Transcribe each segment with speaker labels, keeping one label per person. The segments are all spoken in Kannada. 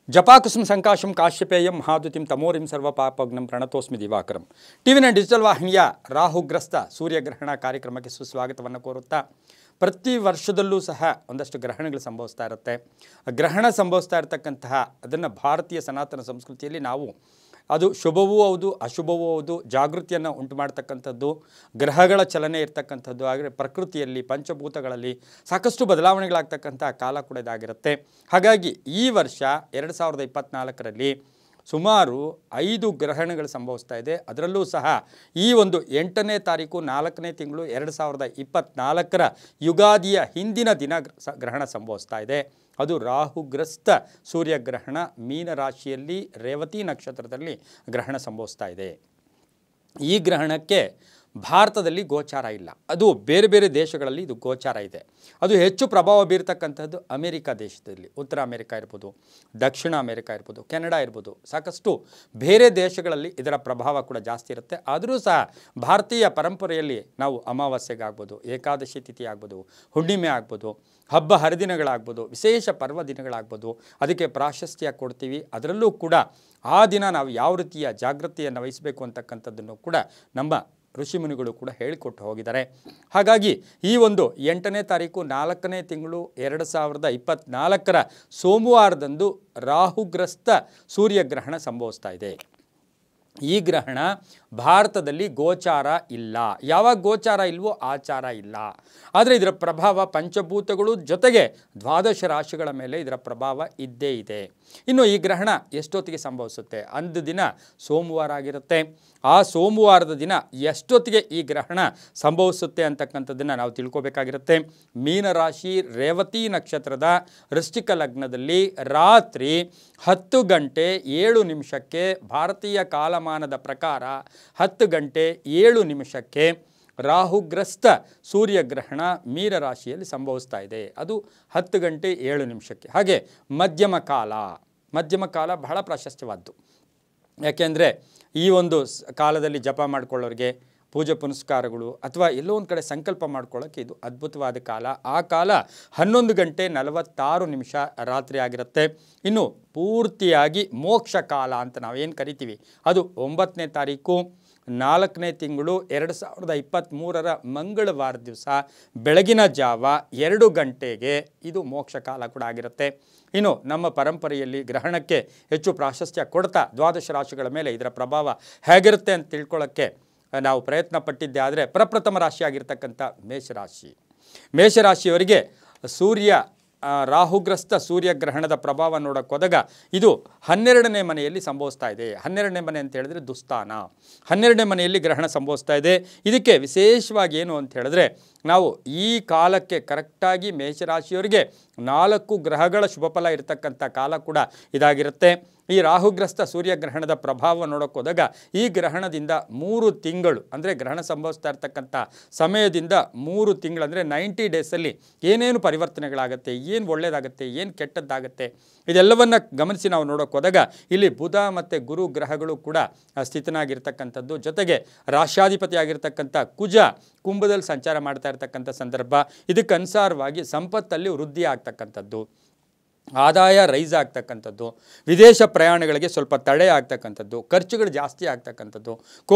Speaker 1: ಜಪಾಕುಸುಮ ಸಂಕಾಶಂ ಕಾಶ್ಯಪೇಯಂ ಮಹಾದ್ಯುತಿಂ ತಮೋರಿಂ ಸರ್ವಪಾಪಗ್ನಂ ಪ್ರಣತೋಸ್ಮಿ ದಿವಾಕರಂ. ಟಿವಿನ ಡಿಜಿಟಲ್ ವಾಹಿನಿಯ ರಾಹುಗ್ರಸ್ತ ಸೂರ್ಯಗ್ರಹಣ ಕಾರ್ಯಕ್ರಮಕ್ಕೆ ಸುಸ್ವಾಗತವನ್ನು ಕೋರುತ್ತಾ, ಪ್ರತಿ ವರ್ಷದಲ್ಲೂ ಸಹ ಒಂದಷ್ಟು ಗ್ರಹಣಗಳು ಸಂಭವಿಸ್ತಾ ಇರುತ್ತೆ. ಗ್ರಹಣ ಸಂಭವಿಸ್ತಾ ಇರತಕ್ಕಂತಹ ಅದನ್ನು ಭಾರತೀಯ ಸನಾತನ ಸಂಸ್ಕೃತಿಯಲ್ಲಿ ನಾವು ಅದು ಶುಭವೂ ಹೌದು ಅಶುಭವೂ ಹೌದು, ಜಾಗೃತಿಯನ್ನು ಉಂಟು ಮಾಡ್ತಕ್ಕಂಥದ್ದು, ಗ್ರಹಗಳ ಚಲನೆ ಇರ್ತಕ್ಕಂಥದ್ದು, ಆದರೆ ಪ್ರಕೃತಿಯಲ್ಲಿ ಪಂಚಭೂತಗಳಲ್ಲಿ ಸಾಕಷ್ಟು ಬದಲಾವಣೆಗಳಾಗ್ತಕ್ಕಂಥ ಕಾಲ ಕೂಡ ಇದಾಗಿರುತ್ತೆ. ಹಾಗಾಗಿ ಈ ವರ್ಷ 2024ರಲ್ಲಿ ಸುಮಾರು 5 ಗ್ರಹಣಗಳು ಸಂಭವಿಸ್ತಾ ಇದೆ. ಅದರಲ್ಲೂ ಸಹ ಈ ಒಂದು 8ನೇ ತಾರೀಕು 4ನೇ ತಿಂಗಳು 2024ರ ಯುಗಾದಿಯ ಹಿಂದಿನ ದಿನ ಗ್ರಹಣ ಸಂಭವಿಸ್ತಾ ಇದೆ. ಅದು ರಾಹುಗ್ರಸ್ತ ಸೂರ್ಯಗ್ರಹಣ, ಮೀನರಾಶಿಯಲ್ಲಿ ರೇವತಿ ನಕ್ಷತ್ರದಲ್ಲಿ ಗ್ರಹಣ ಸಂಭವಿಸ್ತಾ ಇದೆ. ಈ ಗ್ರಹಣಕ್ಕೆ ಭಾರತದಲ್ಲಿ ಗೋಚಾರ ಇಲ್ಲ, ಅದು ಬೇರೆ ಬೇರೆ ದೇಶಗಳಲ್ಲಿ ಇದು ಗೋಚಾರ ಇದೆ. ಅದು ಹೆಚ್ಚು ಪ್ರಭಾವ ಬೀರ್ತಕ್ಕಂಥದ್ದು ಅಮೇರಿಕಾ ದೇಶದಲ್ಲಿ, ಉತ್ತರ ಅಮೇರಿಕಾ ಇರ್ಬೋದು, ದಕ್ಷಿಣ ಅಮೇರಿಕಾ ಇರ್ಬೋದು, ಕೆನಡಾ ಇರ್ಬೋದು, ಸಾಕಷ್ಟು ಬೇರೆ ದೇಶಗಳಲ್ಲಿ ಇದರ ಪ್ರಭಾವ ಕೂಡ ಜಾಸ್ತಿ ಇರುತ್ತೆ. ಆದರೂ ಸಹ ಭಾರತೀಯ ಪರಂಪರೆಯಲ್ಲಿ ನಾವು ಅಮಾವಾಸ್ಯೆಗಾಗ್ಬೋದು, ಏಕಾದಶಿ ತಿಥಿ ಆಗ್ಬೋದು, ಹುಣ್ಣಿಮೆ ಆಗ್ಬೋದು, ಹಬ್ಬ ಹರಿದಿನಗಳಾಗ್ಬೋದು, ವಿಶೇಷ ಪರ್ವ ದಿನಗಳಾಗ್ಬೋದು, ಅದಕ್ಕೆ ಪ್ರಾಶಸ್ತ್ಯ ಕೊಡ್ತೀವಿ. ಅದರಲ್ಲೂ ಕೂಡ ಆ ದಿನ ನಾವು ಯಾವ ರೀತಿಯ ಜಾಗೃತಿಯನ್ನು ವಹಿಸಬೇಕು ಅಂತಕ್ಕಂಥದ್ದನ್ನು ಕೂಡ ನಮ್ಮ ಋಷಿಮುನಿಗಳು ಕೂಡ ಹೇಳಿಕೊಟ್ಟು ಹೋಗಿದ್ದಾರೆ. ಹಾಗಾಗಿ ಈ ಒಂದು 8ನೇ ತಾರೀಕು 4ನೇ ತಿಂಗಳು 2024ರ ಸೋಮವಾರದಂದು ರಾಹುಗ್ರಸ್ತ ಸೂರ್ಯಗ್ರಹಣ ಸಂಭವಿಸ್ತಾ ಇದೆ. ಈ ಗ್ರಹಣ ಭಾರತದಲ್ಲಿ ಗೋಚಾರ ಇಲ್ಲ. ಯಾವಾಗ ಗೋಚಾರ ಇಲ್ವೋ ಆಚಾರ ಇಲ್ಲ. ಆದರೆ ಇದರ ಪ್ರಭಾವ ಪಂಚಭೂತಗಳು ಜೊತೆಗೆ 12 ರಾಶಿಗಳ ಮೇಲೆ ಇದರ ಪ್ರಭಾವ ಇದ್ದೇ ಇದೆ. ಇನ್ನು ಈ ಗ್ರಹಣ ಎಷ್ಟೊತ್ತಿಗೆ ಸಂಭವಿಸುತ್ತೆ? ಅಂದು ದಿನ ಸೋಮವಾರ ಆಗಿರುತ್ತೆ. ಆ ಸೋಮವಾರದ ದಿನ ಎಷ್ಟೊತ್ತಿಗೆ ಈ ಗ್ರಹಣ ಸಂಭವಿಸುತ್ತೆ ಅಂತಕ್ಕಂಥದ್ದನ್ನು ನಾವು ತಿಳ್ಕೊಬೇಕಾಗಿರುತ್ತೆ. ಮೀನರಾಶಿ ರೇವತಿ ನಕ್ಷತ್ರದ ವೃಶ್ಚಿಕ ಲಗ್ನದಲ್ಲಿ ರಾತ್ರಿ 10 ಗಂಟೆ 7 ನಿಮಿಷಕ್ಕೆ ಭಾರತೀಯ ಕಾಲಮಾನದ ಪ್ರಕಾರ 10 ಗಂಟೆ 7 ನಿಮಿಷಕ್ಕೆ ರಾಹುಗ್ರಸ್ತ ಸೂರ್ಯಗ್ರಹಣ ಮೀನರಾಶಿಯಲ್ಲಿ ಸಂಭವಿಸ್ತಾ ಇದೆ. ಅದು 10 ಗಂಟೆ 7 ನಿಮಿಷಕ್ಕೆ. ಹಾಗೆ ಮಧ್ಯಮ ಕಾಲ ಬಹಳ ಪ್ರಾಶಸ್ತ್ಯವಾದ್ದು. ಯಾಕೆಂದರೆ ಈ ಒಂದು ಕಾಲದಲ್ಲಿ ಜಪ ಮಾಡ್ಕೊಳ್ಳೋರಿಗೆ ಪೂಜೆ ಪುನಸ್ಕಾರಗಳು ಅಥವಾ ಎಲ್ಲೋ ಒಂದು ಕಡೆ ಸಂಕಲ್ಪ ಮಾಡ್ಕೊಳ್ಳೋಕ್ಕೆ ಇದು ಅದ್ಭುತವಾದ ಕಾಲ. ಆ ಕಾಲ 11 ಗಂಟೆ 46 ನಿಮಿಷ ರಾತ್ರಿ ಆಗಿರುತ್ತೆ. ಇನ್ನು ಪೂರ್ತಿಯಾಗಿ ಮೋಕ್ಷ ಕಾಲ ಅಂತ ನಾವೇನು ಕರಿತೀವಿ, ಅದು 9ನೇ ತಾರೀಕು 4ನೇ ತಿಂಗಳು 2023ರ ಮಂಗಳವಾರ ದಿವಸ ಬೆಳಗಿನ ಜಾವ 2 ಗಂಟೆಗೆ ಇದು ಮೋಕ್ಷ ಕಾಲ ಕೂಡ ಆಗಿರುತ್ತೆ. ಇನ್ನು ನಮ್ಮ ಪರಂಪರೆಯಲ್ಲಿ ಗ್ರಹಣಕ್ಕೆ ಹೆಚ್ಚು ಪ್ರಾಶಸ್ತ್ಯ ಕೊಡ್ತಾ 12 ರಾಶಿಗಳ ಮೇಲೆ ಇದರ ಪ್ರಭಾವ ಹೇಗಿರುತ್ತೆ ಅಂತ ತಿಳ್ಕೊಳ್ಳೋಕ್ಕೆ ನಾವು ಪ್ರಯತ್ನ ಪಟ್ಟಿದ್ದೆ. ಆದರೆ ಪ್ರಪ್ರಥಮ ರಾಶಿಯಾಗಿರ್ತಕ್ಕಂಥ ಮೇಷರಾಶಿಯವರಿಗೆ ರಾಹುಗ್ರಸ್ತ ಸೂರ್ಯಗ್ರಹಣದ ಪ್ರಭಾವ ನೋಡೋಕೆ ಹೋದಾಗ ಇದು 12ನೇ ಮನೆಯಲ್ಲಿ ಸಂಭವಿಸ್ತಾ ಇದೆ. 12ನೇ ಮನೆ ಅಂತ ಹೇಳಿದ್ರೆ ದುಸ್ಥಾನ. 12ನೇ ಮನೆಯಲ್ಲಿ ಗ್ರಹಣ ಸಂಭವಿಸ್ತಾ ಇದೆ. ಇದಕ್ಕೆ ವಿಶೇಷವಾಗಿ ಏನು ಅಂತ ಹೇಳಿದ್ರೆ, ನಾವು ಈ ಕಾಲಕ್ಕೆ ಕರೆಕ್ಟಾಗಿ ಮೇಷರಾಶಿಯವರಿಗೆ 4 ಗ್ರಹಗಳ ಶುಭಫಲ ಇರತಕ್ಕಂಥ ಕಾಲ ಕೂಡ ಇದಾಗಿರುತ್ತೆ. ಈ ರಾಹುಗ್ರಸ್ತ ಸೂರ್ಯಗ್ರಹಣದ ಪ್ರಭಾವ ನೋಡೋಕೆ ಹೋದಾಗ ಈ ಗ್ರಹಣದಿಂದ 3 ತಿಂಗಳು ಅಂದರೆ ಗ್ರಹಣ ಸಂಭವಿಸ್ತಾ ಇರ್ತಕ್ಕಂಥ ಸಮಯದಿಂದ 3 ತಿಂಗಳು ಅಂದರೆ 90 ಡೇಸಲ್ಲಿ ಏನೇನು ಪರಿವರ್ತನೆಗಳಾಗುತ್ತೆ, ಏನು ಒಳ್ಳೆಯದಾಗುತ್ತೆ, ಏನು ಕೆಟ್ಟದ್ದಾಗುತ್ತೆ, ಇದೆಲ್ಲವನ್ನು ಗಮನಿಸಿ ನಾವು ನೋಡೋಕೆ ಹೋದಾಗ ಇಲ್ಲಿ ಬುಧ ಮತ್ತು ಗುರು ಗ್ರಹಗಳು ಕೂಡ ಸ್ಥಿತನಾಗಿರ್ತಕ್ಕಂಥದ್ದು. ಜೊತೆಗೆ ರಾಶ್ಯಾಧಿಪತಿಯಾಗಿರ್ತಕ್ಕಂಥ ಕುಜ ಕುಂಭದಲ್ಲಿ ಸಂಚಾರ ಮಾಡ್ತಾ ಇರ್ತಕ್ಕಂಥ ಸಂದರ್ಭ. ಇದಕ್ಕನುಸಾರವಾಗಿ ಸಂಪತ್ತಲ್ಲಿ ವೃದ್ಧಿ ಆಗ್ತಕ್ಕಂಥದ್ದು, ಆದಾಯ ರೈಸ್ ಆಗ್ತಕ್ಕಂಥದ್ದು, ವಿದೇಶ ಪ್ರಯಾಣಗಳಿಗೆ ಸ್ವಲ್ಪ ತಡೆ ಆಗ್ತಕ್ಕಂಥದ್ದು, ಖರ್ಚುಗಳು ಜಾಸ್ತಿ ಆಗ್ತಕ್ಕಂಥದ್ದು,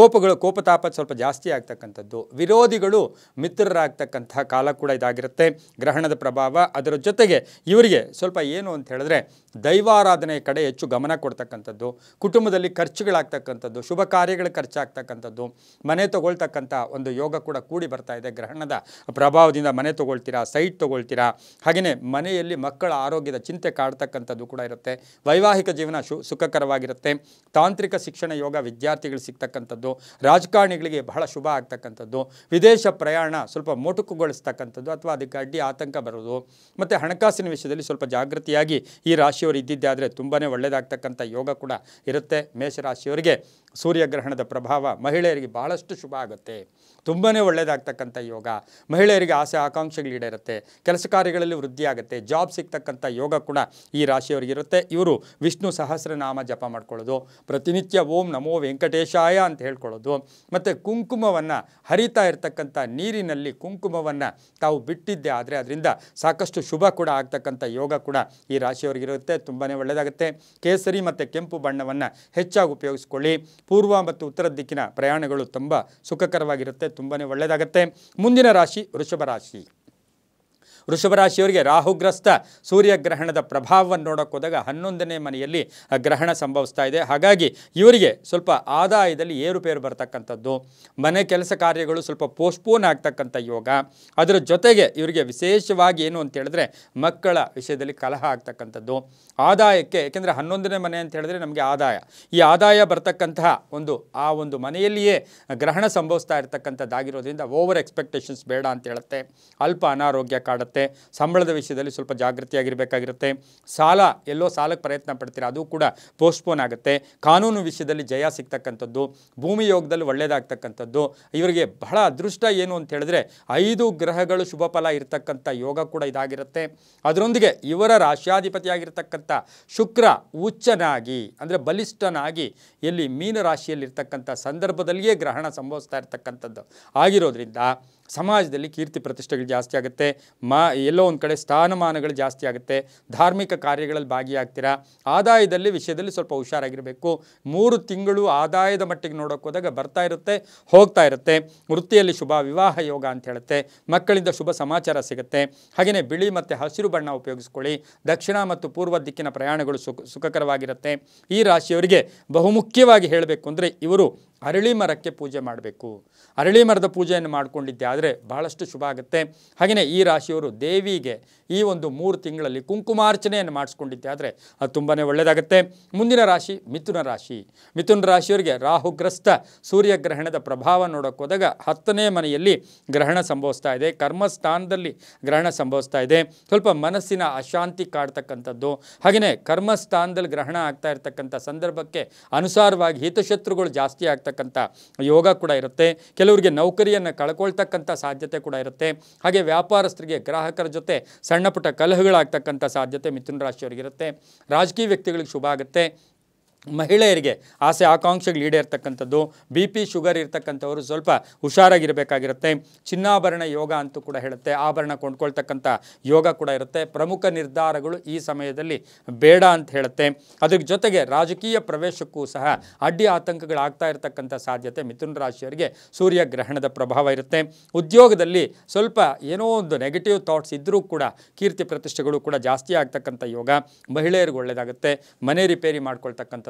Speaker 1: ಕೋಪತಾಪ ಸ್ವಲ್ಪ ಜಾಸ್ತಿ ಆಗ್ತಕ್ಕಂಥದ್ದು, ವಿರೋಧಿಗಳು ಮಿತ್ರರಾಗ್ತಕ್ಕಂಥ ಕಾಲ ಕೂಡ ಇದಾಗಿರುತ್ತೆ ಗ್ರಹಣದ ಪ್ರಭಾವ. ಅದರ ಜೊತೆಗೆ ಇವರಿಗೆ ಸ್ವಲ್ಪ ಏನು ಅಂತ ಹೇಳಿದ್ರೆ ದೈವಾರಾಧನೆಯ ಕಡೆ ಹೆಚ್ಚು ಗಮನ ಕೊಡ್ತಕ್ಕಂಥದ್ದು, ಕುಟುಂಬದಲ್ಲಿ ಖರ್ಚುಗಳಾಗ್ತಕ್ಕಂಥದ್ದು, ಶುಭ ಕಾರ್ಯಗಳ ಖರ್ಚಾಗ್ತಕ್ಕಂಥದ್ದು, ಮನೆ ತೊಗೊಳ್ತಕ್ಕಂಥ ಒಂದು ಯೋಗ ಕೂಡ ಕೂಡಿ ಬರ್ತಾ ಇದೆ. ಗ್ರಹಣದ ಪ್ರಭಾವದಿಂದ ಮನೆ ತೊಗೊಳ್ತೀರಾ, ಸೈಟ್ ತೊಗೊಳ್ತೀರಾ. ಹಾಗೆಯೇ ಮನೆಯಲ್ಲಿ ಮಕ್ಕಳ ಆರೋಗ್ಯದ ಚಿಂತೆ ಕಾಡ್ತಕ್ಕಂಥದ್ದು ಕೂಡ ಇರುತ್ತೆ. ವೈವಾಹಿಕ ಜೀವನ ಸುಖಕರವಾಗಿರುತ್ತೆ. ತಾಂತ್ರಿಕ ಶಿಕ್ಷಣ ಯೋಗ ವಿದ್ಯಾರ್ಥಿಗಳು ಸಿಗ್ತಕ್ಕಂಥದ್ದು, ರಾಜಕಾರಣಿಗಳಿಗೆ ಬಹಳ ಶುಭ ಆಗ್ತಕ್ಕಂಥದ್ದು, ವಿದೇಶ ಪ್ರಯಾಣ ಸ್ವಲ್ಪ ಮೊಟಕುಗೊಳಿಸ್ತಕ್ಕಂಥದ್ದು ಅಥವಾ ಅದಕ್ಕೆ ಅಡ್ಡಿ ಆತಂಕ ಬರೋದು, ಮತ್ತು ಹಣಕಾಸಿನ ವಿಷಯದಲ್ಲಿ ಸ್ವಲ್ಪ ಜಾಗೃತಿಯಾಗಿ ಈ ರಾಶಿಯವರು ಇದ್ದಿದ್ದೆ ಆದರೆ ತುಂಬಾ ಒಳ್ಳೆಯದಾಗ್ತಕ್ಕಂಥ ಯೋಗ ಕೂಡ ಇರುತ್ತೆ. ಮೇಷರಾಶಿಯವರಿಗೆ ಸೂರ್ಯಗ್ರಹಣದ ಪ್ರಭಾವ ಮಹಿಳೆಯರಿಗೆ ಬಹಳಷ್ಟು ಶುಭ ಆಗುತ್ತೆ, ತುಂಬಾ ಒಳ್ಳೆಯದಾಗ್ತಕ್ಕಂಥ ಯೋಗ. ಮಹಿಳೆಯರಿಗೆ ಆಸೆ ಆಕಾಂಕ್ಷೆಗಳು ಈಡೇರುತ್ತೆ, ಕೆಲಸ ಕಾರ್ಯಗಳಲ್ಲಿ ವೃದ್ಧಿ ಆಗುತ್ತೆ, ಜಾಬ್ ಸಿಗ್ತಕ್ಕಂಥ ಯೋಗ ಕೂಡ ಈ ರಾಶಿಯವರಿಗಿರುತ್ತೆ. ಇವರು ವಿಷ್ಣು ಸಹಸ್ರನಾಮ ಜಪ ಮಾಡ್ಕೊಳ್ಳೋದು, ಪ್ರತಿನಿತ್ಯ ಓಂ ನಮೋ ವೆಂಕಟೇಶಾಯ ಅಂತ ಹೇಳ್ಕೊಳ್ಳೋದು, ಮತ್ತು ಕುಂಕುಮವನ್ನು ಹರಿತಾ ಇರತಕ್ಕಂಥ ನೀರಿನಲ್ಲಿ ಕುಂಕುಮವನ್ನು ತಾವು ಬಿಟ್ಟಿದ್ದೆ ಆದರೆ ಅದರಿಂದ ಸಾಕಷ್ಟು ಶುಭ ಕೂಡ ಆಗ್ತಕ್ಕಂಥ ಯೋಗ ಕೂಡ ಈ ರಾಶಿಯವರಿಗಿರುತ್ತೆ. ತುಂಬಾ ಒಳ್ಳೆಯದಾಗುತ್ತೆ. ಕೇಸರಿ ಮತ್ತು ಕೆಂಪು ಬಣ್ಣವನ್ನು ಹೆಚ್ಚಾಗಿ ಉಪಯೋಗಿಸ್ಕೊಳ್ಳಿ. ಪೂರ್ವ ಮತ್ತು ಉತ್ತರ ದಿಕ್ಕಿನ ಪ್ರಯಾಣಗಳು ತುಂಬ ಸುಖಕರವಾಗಿರುತ್ತೆ, ತುಂಬಾ ಒಳ್ಳೆಯದಾಗುತ್ತೆ. ಮುಂದಿನ ರಾಶಿ ವೃಷಭ ರಾಶಿ. ವೃಷಭ ರಾಶಿಯವರಿಗೆ ರಾಹುಗ್ರಸ್ತ ಸೂರ್ಯಗ್ರಹಣದ ಪ್ರಭಾವವನ್ನು ನೋಡೋಕೆ ಹೋದಾಗ 11ನೇ ಮನೆಯಲ್ಲಿ ಗ್ರಹಣ ಸಂಭವಿಸ್ತಾ ಇದೆ. ಹಾಗಾಗಿ ಇವರಿಗೆ ಸ್ವಲ್ಪ ಆದಾಯದಲ್ಲಿ ಏರುಪೇರು ಬರ್ತಕ್ಕಂಥದ್ದು, ಮನೆ ಕೆಲಸ ಕಾರ್ಯಗಳು ಸ್ವಲ್ಪ ಪೋಸ್ಟ್ಪೋನ್ ಆಗ್ತಕ್ಕಂಥ ಯೋಗ. ಅದರ ಜೊತೆಗೆ ಇವರಿಗೆ ವಿಶೇಷವಾಗಿ ಏನು ಅಂತ ಹೇಳಿದ್ರೆ ಮಕ್ಕಳ ವಿಷಯದಲ್ಲಿ ಕಲಹ ಆಗ್ತಕ್ಕಂಥದ್ದು. ಆದಾಯಕ್ಕೆ, ಏಕೆಂದರೆ 11ನೇ ಮನೆ ಅಂತ ಹೇಳಿದ್ರೆ ನಮಗೆ ಆದಾಯ, ಈ ಆದಾಯ ಬರ್ತಕ್ಕಂತಹ ಆ ಒಂದು ಮನೆಯಲ್ಲಿಯೇ ಗ್ರಹಣ ಸಂಭವಿಸ್ತಾ ಇರತಕ್ಕಂಥದ್ದಾಗಿರೋದ್ರಿಂದ ಓವರ್ ಎಕ್ಸ್ಪೆಕ್ಟೇಷನ್ಸ್ ಬೇಡ ಅಂತ ಹೇಳುತ್ತೆ. ಅಲ್ಪ ಅನಾರೋಗ್ಯ ಕಾಡುತ್ತೆ. ಸಂಬಳದ ವಿಷಯದಲ್ಲಿ ಸ್ವಲ್ಪ ಜಾಗೃತಿಯಾಗಿರಬೇಕಾಗಿರುತ್ತೆ. ಸಾಲ ಎಲ್ಲೋ ಸಾಲಕ್ಕೆ ಪ್ರಯತ್ನ ಪಡ್ತೀರಾ, ಅದು ಕೂಡ ಪೋಸ್ಟ್ಪೋನ್ ಆಗುತ್ತೆ. ಕಾನೂನು ವಿಷಯದಲ್ಲಿ ಜಯ ಸಿಗ್ತಕ್ಕಂಥದ್ದು, ಭೂಮಿ ಯೋಗದಲ್ಲಿ ಒಳ್ಳೆಯದಾಗ್ತಕ್ಕಂಥದ್ದು. ಇವರಿಗೆ ಬಹಳ ಅದೃಷ್ಟ ಏನು ಅಂತ ಹೇಳಿದ್ರೆ 5 ಗ್ರಹಗಳು ಶುಭ ಫಲ ಇರತಕ್ಕಂಥ ಯೋಗ ಕೂಡ ಇದಾಗಿರುತ್ತೆ. ಅದರೊಂದಿಗೆ ಇವರ ರಾಶ್ಯಾಧಿಪತಿಯಾಗಿರ್ತಕ್ಕಂಥ ಶುಕ್ರ ಉಚ್ಚನಾಗಿ ಅಂದರೆ ಬಲಿಷ್ಠನಾಗಿ ಎಲ್ಲಿ ಮೀನ ರಾಶಿಯಲ್ಲಿರ್ತಕ್ಕಂಥ ಸಂದರ್ಭದಲ್ಲಿಯೇ ಗ್ರಹಣ ಸಂಭವಿಸ್ತಾ ಇರತಕ್ಕಂಥದ್ದು ಆಗಿರೋದ್ರಿಂದ ಸಮಾಜದಲ್ಲಿ ಕೀರ್ತಿ ಪ್ರತಿಷ್ಠೆಗಳು ಜಾಸ್ತಿ ಆಗುತ್ತೆ. ಎಲ್ಲೋ ಒಂದು ಕಡೆ ಸ್ಥಾನಮಾನಗಳು ಜಾಸ್ತಿ ಆಗುತ್ತೆ. ಧಾರ್ಮಿಕ ಕಾರ್ಯಗಳಲ್ಲಿ ಭಾಗಿಯಾಗ್ತೀರಾ. ಆದಾಯದಲ್ಲಿ ವಿಷಯದಲ್ಲಿ ಸ್ವಲ್ಪ ಹುಷಾರಾಗಿರಬೇಕು. 3 ತಿಂಗಳು ಆದಾಯದ ಮಟ್ಟಿಗೆ ನೋಡೋಕೆ ಹೋದಾಗ ಬರ್ತಾ ಇರುತ್ತೆ, ಹೋಗ್ತಾ ಇರುತ್ತೆ. ವೃತ್ತಿಯಲ್ಲಿ ಶುಭ, ವಿವಾಹ ಯೋಗ ಅಂತ ಹೇಳುತ್ತೆ. ಮಕ್ಕಳಿಂದ ಶುಭ ಸಮಾಚಾರ ಸಿಗುತ್ತೆ. ಹಾಗೆಯೇ ಬಿಳಿ ಮತ್ತು ಹಸಿರು ಬಣ್ಣ ಉಪಯೋಗಿಸ್ಕೊಳ್ಳಿ. ದಕ್ಷಿಣ ಮತ್ತು ಪೂರ್ವ ದಿಕ್ಕಿನ ಪ್ರಯಾಣಗಳು ಸುಖಕರವಾಗಿರುತ್ತೆ. ಈ ರಾಶಿಯವರಿಗೆ ಬಹುಮುಖ್ಯವಾಗಿ ಹೇಳಬೇಕು ಅಂದರೆ ಇವರು ಅರಳಿ ಮರಕ್ಕೆ ಪೂಜೆ ಮಾಡಬೇಕು. ಅರಳಿ ಮರದ ಪೂಜೆಯನ್ನು ಮಾಡಿಕೊಂಡಿದ್ದೆ ಆದರೆ ಬಹಳಷ್ಟು ಶುಭ ಆಗುತ್ತೆ. ಹಾಗೆಯೇ ಈ ರಾಶಿಯವರು ದೇವಿಗೆ ಈ ಒಂದು 3 ತಿಂಗಳಲ್ಲಿ ಕುಂಕುಮಾರ್ಚನೆಯನ್ನು ಮಾಡಿಸ್ಕೊಂಡಿದ್ದೆ ಆದರೆ ಅದು ತುಂಬಾ ಒಳ್ಳೆಯದಾಗುತ್ತೆ. ಮುಂದಿನ ರಾಶಿ ಮಿಥುನ ರಾಶಿ. ಮಿಥುನ ರಾಶಿಯವರಿಗೆ ರಾಹುಗ್ರಸ್ತ ಸೂರ್ಯಗ್ರಹಣದ ಪ್ರಭಾವ ನೋಡೋಕೆ ಹೋದಾಗ 10ನೇ ಮನೆಯಲ್ಲಿ ಗ್ರಹಣ ಸಂಭವಿಸ್ತಾ ಇದೆ. ಕರ್ಮಸ್ಥಾನದಲ್ಲಿ ಗ್ರಹಣ ಸಂಭವಿಸ್ತಾ ಇದೆ. ಸ್ವಲ್ಪ ಮನಸ್ಸಿನ ಅಶಾಂತಿ ಕಾಡ್ತಕ್ಕಂಥದ್ದು. ಹಾಗೆಯೇ ಕರ್ಮಸ್ಥಾನದಲ್ಲಿ ಗ್ರಹಣ ಆಗ್ತಾ ಇರ್ತಕ್ಕಂಥ ಸಂದರ್ಭಕ್ಕೆ ಅನುಸಾರವಾಗಿ ಹಿತಶತ್ರುಗಳು ಜಾಸ್ತಿ ಆಗ್ತಕ್ಕಂಥ ಯೋಗ ಕೂಡ ಇರುತ್ತೆ. ಕೆಲವರಿಗೆ ನೌಕರಿಯನ್ನು ಕಳ್ಕೊಳ್ತಕ್ಕಂಥ ಸಾಧ್ಯತೆ ಕೂಡ ಇರುತ್ತೆ. ಹಾಗೆ ವ್ಯಾಪಾರಸ್ಥರಿಗೆ ಗ್ರಾಹಕರ ಜೊತೆ ಸಣ್ಣ ಪುಟ್ಟ ಕಲಹಗಳಾಗ್ತಕ್ಕಂಥ ಸಾಧ್ಯತೆ ಮಿಥುನ ರಾಶಿಯವರಿಗಿರುತ್ತೆ. ರಾಜಕೀಯ ವ್ಯಕ್ತಿಗಳಿಗೆ ಶುಭ ಆಗುತ್ತೆ. ಮಹಿಳೆಯರಿಗೆ ಆಸೆ ಆಕಾಂಕ್ಷೆಗಳು ಈಡೇರ್ತಕ್ಕಂಥದ್ದು. BP ಶುಗರ್ ಇರ್ತಕ್ಕಂಥವರು ಸ್ವಲ್ಪ ಹುಷಾರಾಗಿರಬೇಕಾಗಿರುತ್ತೆ. ಚಿನ್ನಾಭರಣ ಯೋಗ ಅಂತೂ ಕೂಡ ಹೇಳುತ್ತೆ. ಆಭರಣ ಕೊಂಡ್ಕೊಳ್ತಕ್ಕಂಥ ಯೋಗ ಕೂಡ ಇರುತ್ತೆ. ಪ್ರಮುಖ ನಿರ್ಧಾರಗಳು ಈ ಸಮಯದಲ್ಲಿ ಬೇಡ ಅಂತ ಹೇಳುತ್ತೆ. ಅದ್ರ ಜೊತೆಗೆ ರಾಜಕೀಯ ಪ್ರವೇಶಕ್ಕೂ ಸಹ ಅಡ್ಡಿ ಆತಂಕಗಳಾಗ್ತಾ ಇರತಕ್ಕಂಥ ಸಾಧ್ಯತೆ ಮಿಥುನ ರಾಶಿಯವರಿಗೆ ಸೂರ್ಯಗ್ರಹಣದ ಪ್ರಭಾವ ಇರುತ್ತೆ. ಉದ್ಯೋಗದಲ್ಲಿ ಸ್ವಲ್ಪ ಏನೋ ಒಂದು ನೆಗೆಟಿವ್ ಥಾಟ್ಸ್ ಇದ್ದರೂ ಕೂಡ ಕೀರ್ತಿ ಪ್ರತಿಷ್ಠೆಗಳು ಕೂಡ ಜಾಸ್ತಿ ಆಗ್ತಕ್ಕಂಥ ಯೋಗ. ಮಹಿಳೆಯರಿಗೆ ಒಳ್ಳೆಯದಾಗುತ್ತೆ. ಮನೆ ರಿಪೇರಿ ಮಾಡ್ಕೊಳ್ತಕ್ಕಂಥ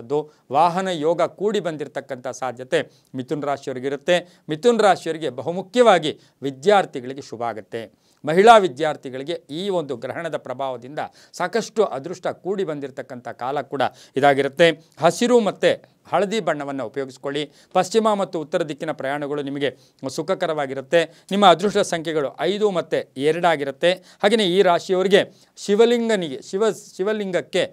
Speaker 1: ವಾಹನ ಯೋಗ ಕೂಡಿ ಬಂದಿರತಕ್ಕಂಥ ಸಾಧ್ಯತೆ ಮಿಥುನ ರಾಶಿಯವರಿಗಿರುತ್ತೆ. ಮಿಥುನ ರಾಶಿಯವರಿಗೆ ಬಹುಮುಖ್ಯವಾಗಿ ವಿದ್ಯಾರ್ಥಿಗಳಿಗೆ ಶುಭ ಆಗುತ್ತೆ. ಮಹಿಳಾ ವಿದ್ಯಾರ್ಥಿಗಳಿಗೆ ಈ ಒಂದು ಗ್ರಹಣದ ಪ್ರಭಾವದಿಂದ ಸಾಕಷ್ಟು ಅದೃಷ್ಟ ಕೂಡಿ ಬಂದಿರತಕ್ಕಂಥ ಕಾಲ ಕೂಡ ಇದಾಗಿರುತ್ತೆ. ಹಸಿರು ಮತ್ತು ಹಳದಿ ಬಣ್ಣವನ್ನು ಉಪಯೋಗಿಸ್ಕೊಳ್ಳಿ. ಪಶ್ಚಿಮ ಮತ್ತು ಉತ್ತರ ದಿಕ್ಕಿನ ಪ್ರಯಾಣಗಳು ನಿಮಗೆ ಸುಖಕರವಾಗಿರುತ್ತೆ. ನಿಮ್ಮ ಅದೃಷ್ಟ ಸಂಖ್ಯೆಗಳು 5 ಮತ್ತು 2 ಆಗಿರುತ್ತೆ. ಹಾಗೆಯೇ ಈ ರಾಶಿಯವರಿಗೆ ಶಿವಲಿಂಗಕ್ಕೆ